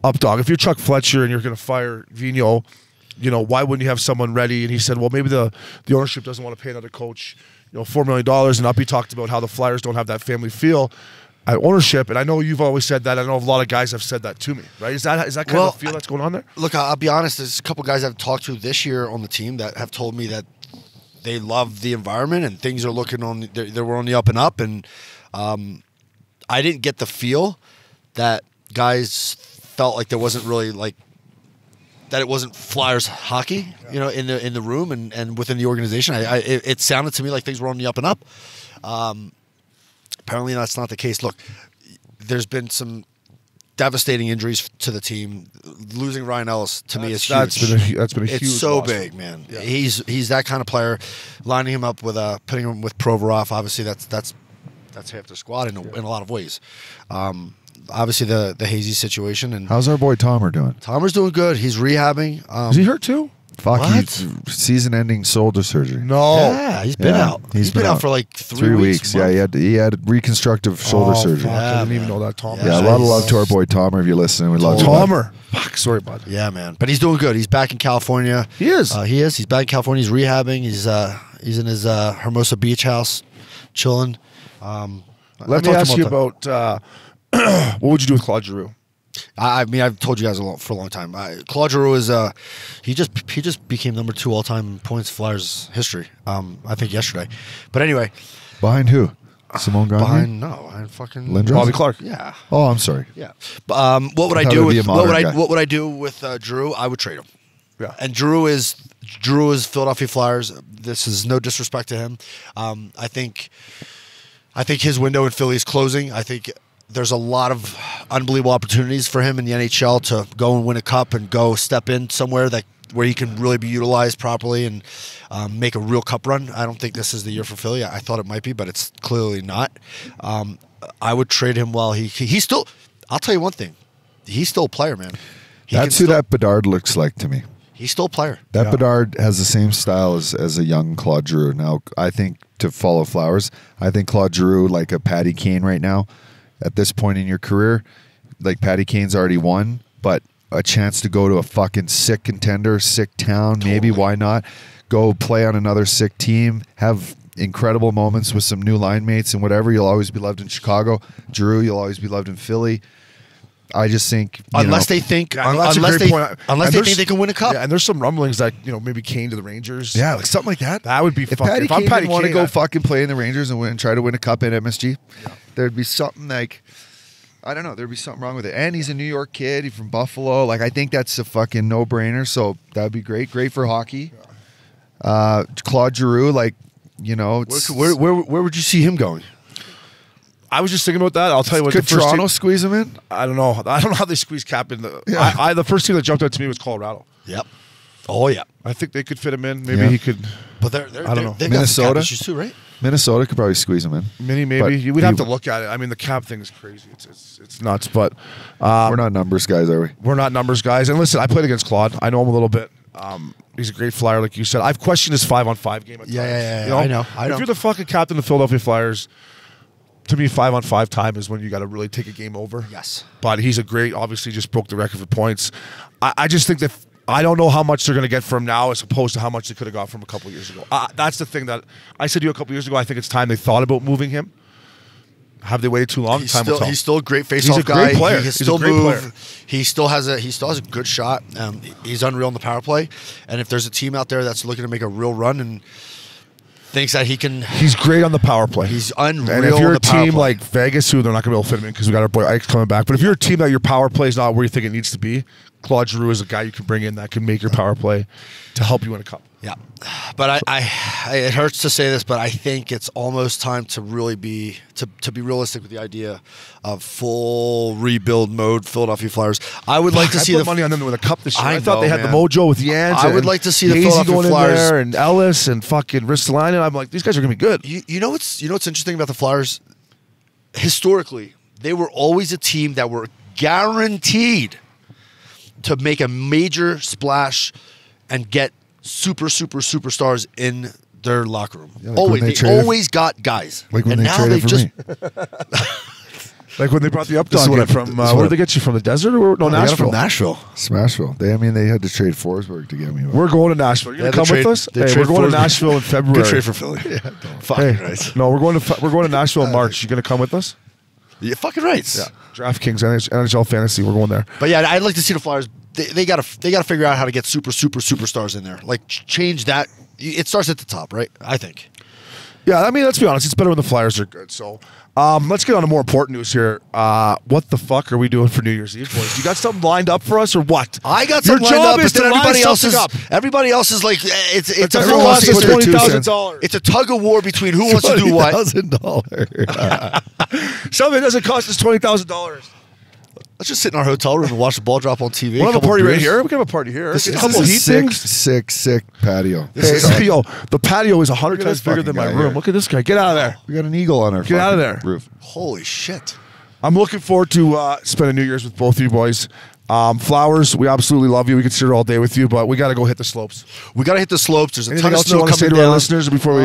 Updog, if you're Chuck Fletcher and you're going to fire Vigneault, you know, why wouldn't you have someone ready? And he said, well, maybe the ownership doesn't want to pay another coach, you know, $4 million. And Uppy talked about how the Flyers don't have that family feel at ownership. And I know you've always said that. I know a lot of guys have said that to me. Right? Is that kind Well, of the feel that's going on there? Look, I'll be honest. There's a couple guys I've talked to this year on the team that have told me that they love the environment and things are looking on. They were on the up and up, and I didn't get the feel that guys felt like there wasn't really like that it wasn't Flyers hockey, you know, in the room and within the organization. It sounded to me like things were on the up and up. Apparently, that's not the case. Look, there's been some devastating injuries to the team. Losing Ryan Ellis to me is huge. That's been a It's huge so loss. big, man. He's that kind of player. Lining him up with putting him with Provorov, obviously that's half the squad in a lot of ways. Obviously the hazy situation, and How's our boy Tomer doing? Tomer's doing good. He's rehabbing. Is he hurt too? Fuck, What? season-ending shoulder surgery. No. Yeah, he's been Yeah, out. he's He's been been out out. for like 3 weeks. Yeah, he had reconstructive shoulder Oh, surgery. fuck, I Yeah, didn't even man. know that, Tom. Yeah, a lot of love to our boy Tomer. If you're listening, we love you. bud. Tomer. Fuck, sorry, bud. Yeah, man. But he's doing good. He's back in California. He is. He is. He's back in California. He's rehabbing. He's in his Hermosa Beach house, chilling. Let me ask you about what would you do with Claude Giroux? I mean, I've told you guys for a long time. Claude Giroux is he just became number 2 all time in points Flyers history. I think yesterday. But anyway, Behind who? Simone Gagne? behind fucking Lindros? Bobby Clark. Yeah. Oh, I'm sorry. Yeah. What would I thought do it'd be with a modern guy. what would I do with Drew? I would trade him. Yeah. And Drew is Philadelphia Flyers. This is no disrespect to him. I think his window in Philly is closing. I think there's a lot of unbelievable opportunities for him in the NHL to go and win a cup and go step in somewhere where he can really be utilized properly and make a real cup run. I don't think this is the year for Philly. I thought it might be, but it's clearly not. I would trade him while he's still. I'll tell you one thing. He's still a player, man. That's who that Bedard looks like to me. He's still a player. That Bedard has the same style as a young Claude Giroux. Now, I think to follow Flowers, I think Claude Giroux, like a Patty Kane right now, at this point in your career, like Patty Kane's already won, but a chance to go to a fucking sick contender, sick town, maybe, why not? Go play on another sick team, have incredible moments with some new line mates and whatever. You'll always be loved in Chicago. Giroux, you'll always be loved in Philly. I just think Unless they think that's a unless great they point. unless And they there's- think they can win a cup. Yeah, and there's some rumblings that maybe Kane to the Rangers. yeah, like something like that. That would be if fucking. Patty If I'm Kane Patty didn't want to Kane, go I- fucking play in the Rangers and try to win a cup at MSG, there'd be something like, I don't know, there'd be something wrong with it. And he's a New York kid. He's from Buffalo. Like, I think that's a fucking no-brainer. So that'd be great. Great for hockey. Claude Giroux, like, it's, Where would you see him going? I was just thinking about that. I'll tell you what. could the first Toronto team- squeeze him in? I don't know. I don't know how they squeeze Cap in. Yeah. The first team that jumped out to me was Colorado. Yep. Oh yeah. I think they could fit him in. Maybe Yeah. he could. But I don't know. They've Minnesota? got some cap issues too, right? Minnesota could probably squeeze him in. Maybe. But We'd have to look at it. I mean, the cap thing is crazy. It's nuts. But We're not numbers guys, are we? we're not numbers guys. And listen, I played against Claude. I know him a little bit. He's a great flyer, like you said. I've questioned his 5-on-5 game at times. Yeah. I know. If you're the fucking captain of the Philadelphia Flyers, to me, 5-on-5 time is when you got to really take a game over. Yes. But he's a great, obviously just broke the record for points. I just think that I don't know how much they're going to get from now as opposed to how much they could have got from a couple years ago. That's the thing that I said to you a couple years ago. I think it's time they thought about moving him. Have they waited too long? He's Time will tell. still a great He's face-off a guy. great player. He can He's a still great move. player. He still has a good shot. He's unreal in the power play. And if there's a team out there that's looking to make a real run and thinks that he can, He's great on the power play. he's unreal. And if you're on a the power team play. like Vegas, who they're not going to be able to fit him in because we got our boy Ike's coming back. But if you're a team that your power play is not where you think it needs to be, Claude Giroux is a guy you can bring in that can make your power play to help you win a cup. yeah, but I it hurts to say this, but I think it's almost time to really be to be realistic with the idea of full rebuild mode Philadelphia Flyers. I would like to see I the put money on them to win a cup this year. I, I thought they know, had the man. mojo with Jans. I would and like to see the Hazy Philadelphia going Flyers- in there and Ellis and fucking Ristolainen. I'm like, these guys are going to be good. You know what's interesting about the Flyers? Historically, they were always a team that were guaranteed to make a major splash and get superstars in their locker room. Yeah, like always, when they they traded- always got guys. Like when and they now traded they've for just me. Like when they brought the This is Updog what in I- from, this is where what did they get you from? The desert or no, They got it Nashville? from Nashville. Smashville. They had to trade Forsberg to get me. We're going to Nashville. You're Yeah, going to come with us? they Hey, trade we're going to Forsberg. Nashville in February. Good trade for Philly. Yeah, fucking right. No, we're going to Nashville in March. You going to come with us? Yeah, fucking right. DraftKings, NHL Fantasy. We're going there. But yeah, I'd like to see the Flyers. They gotta figure out how to get superstars in there. Like change that. It starts at the top, right? I think. Yeah, I mean, let's be honest. It's better when the Flyers are good. So let's get on to more important news here. What the fuck are we doing for New Year's Eve, boys? You got something lined up for us or what? I got Your something lined job up, is but to then line everybody else is like it's It a doesn't everyone cost wants us to put their 2 cents. $20,000. it's a tug of war between who wants to do what. $20,000. Something that doesn't cost us $20,000. Let's just sit in our hotel room and watch the ball drop on TV. We'll have a couple party right beers. here. We can have a party here. This a is couple This heat is sick, things. sick patio. Hey, yo, the patio is 100 Look at times this bigger fucking than my guy room. here. Look at this guy. Get out of there. We got an eagle on our Get out of there. roof. Holy shit! I'm looking forward to spending New Year's with both of you boys. Flowers, we absolutely love you. We could sit here all day with you, but we got to go hit the slopes. We got to hit the slopes. There's a Anything ton of else you snow want to say coming to our down. listeners before we?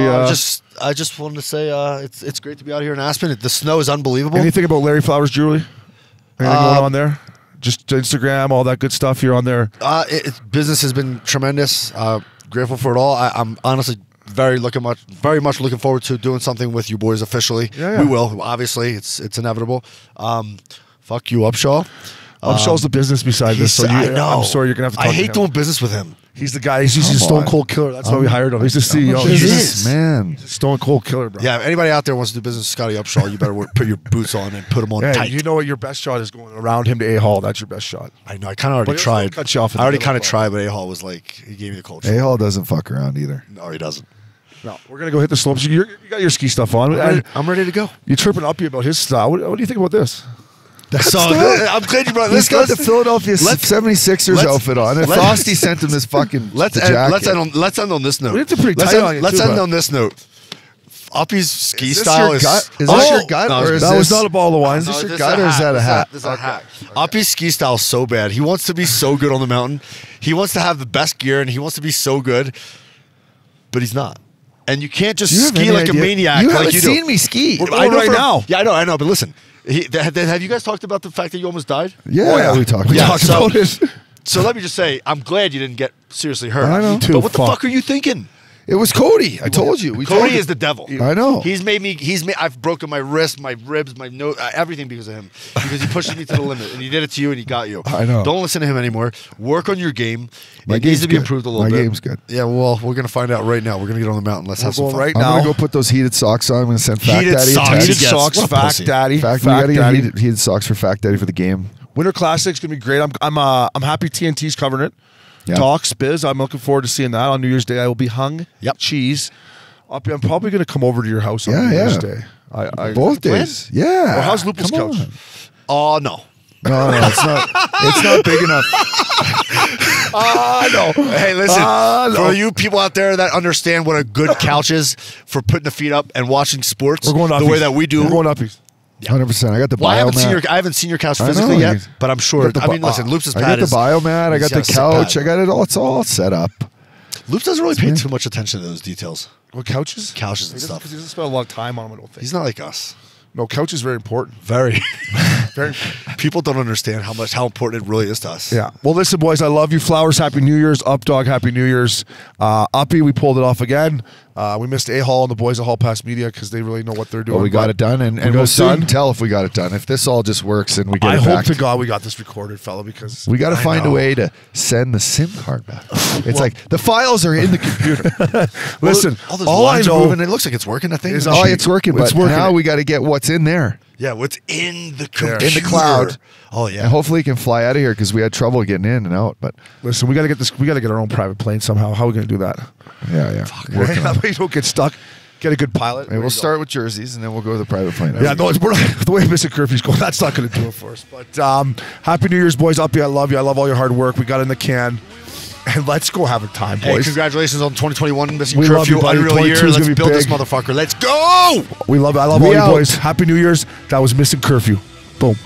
I just wanted to say it's great to be out here in Aspen. The snow is unbelievable. Anything about Larry Flowers Jewelry? Anything going on there? Just Instagram, all that good stuff here on there. Business has been tremendous. Grateful for it all. I'm honestly very much looking forward to doing something with you boys officially. Yeah. We will. Obviously, it's inevitable. Fuck you, Upshaw. Upshaw's the business beside this, so I know. I'm sorry you're gonna have to. Talk I to hate him. doing business with him. He's the guy. He's a Stone Cold Killer. That's why we hired him. He's the CEO. He He's is. man. a Stone Cold Killer, bro. Yeah, if anybody out there wants to do business with Scotty Upshaw, you better put your boots on and put them on Yeah, tight. you know what your best shot is going around him to A-Hall. That's your best shot. I know. I kind of already But tried. he'll cut you off in I the already middle, kind of bro. tried, but A-Hall was like, he gave me the culture. A-Hall doesn't fuck around either. No, he doesn't. No, we're going to go hit the slopes. You got your ski stuff on. I'm ready to go. You're tripping up about his style. What do you think about this? So I'm glad you brought He's this. got the Philadelphia 76ers outfit on, and let's- Frosty sent him this fucking Let's the end, jacket. let's end on this note. We have to pretty let's tight end, on you let's too, end bro. on this note. Uppy's ski Is this style your is. gut? Is Oh, this your gut, no, or is That this was not a ball of wine. Is this No, your this gut, is or is that a hat? This is a hat. Uppy's ski style is so bad. He wants to be so good on the mountain. He wants to have the best gear, and he wants to be so good, but he's not. And you can't just Do you have ski any like idea? a maniac You like haven't you seen do. me ski. We're going right now. Yeah, I know. But listen, have you guys talked about the fact that you almost died? Yeah, we talked. Yeah, about so- about it. So let me just say, I'm glad you didn't get seriously hurt. I know. Me too. But what the Fuck. fuck are you thinking? It was Cody. I told you. We told Cody you. is the devil. I know. I've broken my wrist, my ribs, my nose, everything because of him. Because he pushes me to the limit, and he did it to you, and he got you. I know. Don't listen to him anymore. Work on your game. My It needs game's to be good. improved a little My bit. game's good. Yeah, well, we're gonna find out right now. We're gonna get on the mountain. Let's have some going fun. right I'm now. gonna go put those heated socks on. I'm gonna send Fat Heated Daddy socks. a text. Heated Yes. socks, What a Fat pussy. Daddy. In fact, we Fat gotta get Daddy. heated socks for Fat Daddy for the game. Winter Classic's gonna be great. I'm happy TNT's covering it. Yeah. Talks Biz. I'm looking forward to seeing that on New Year's Day. I will be hung. Yep. Cheese. I'm probably gonna come over to your house on Yeah, New Year's yeah. Day. I Both days. Yeah. Well, how's Lupus Come couch? on. Oh no. No, it's not. It's not big enough. no. Hey, listen. no. For you people out there that understand what a good couch is for putting the feet up and watching sports, We're going up the way that we do. We're going uppies. 100%. I got the Well, I biomat. haven't seen your couch I physically know. yet, but I'm sure. I mean, listen, Loops' I pad got the is. biomat. I he's got the a sick couch. pad. I got it all. It's all set up. Loops doesn't really pay too much attention to those details. What couches? Couches and He doesn't- stuff. He doesn't spend a lot of time on them. I don't think. He's not like us. No, couch is very important. Very. Very. People don't understand how important it really is to us. Yeah. Well, listen, boys. I love you. Flowers. Happy New Year's. Up Dog. Happy New Year's. Uppy. We pulled it off again. We missed A-Hall and the boys at Hall Pass Media because they really know what they're doing. But we got it done, and got we'll it soon done. tell if we got it done. If this all just works and we get I it hope back. to God we got this recorded, fella, because We got to I find a know. way to send the SIM card back. It's like the files are in the computer. listen. all those All I lines are know moving. It looks like it's working. I think. is Oh, it's working, but It's working. now we got to get what's in there. Yeah, what's in the There. computer? In the cloud. Oh yeah. And hopefully it can fly out of here because we had trouble getting in and out. But Listen, we got to get this. We got to get our own private plane somehow. How are we going to do that? yeah. Working on it. We don't get stuck. Get a good pilot. Maybe we'll start with jerseys and then we'll go to the private plane. Yeah, no, it's the way Missin Curfew's going. That's not going to do it for us. But Happy New Year's, boys. Uppy, I love you. I love all your hard work. We got in the can, and let's go have a time, Hey, boys. congratulations on 2021 Missin We love Curfew, you, buddy. unreal year. 22 is Let's gonna be build this big. motherfucker. Let's go. I love We all you out. boys. Happy New Year's. That was Missin Curfew. Boom.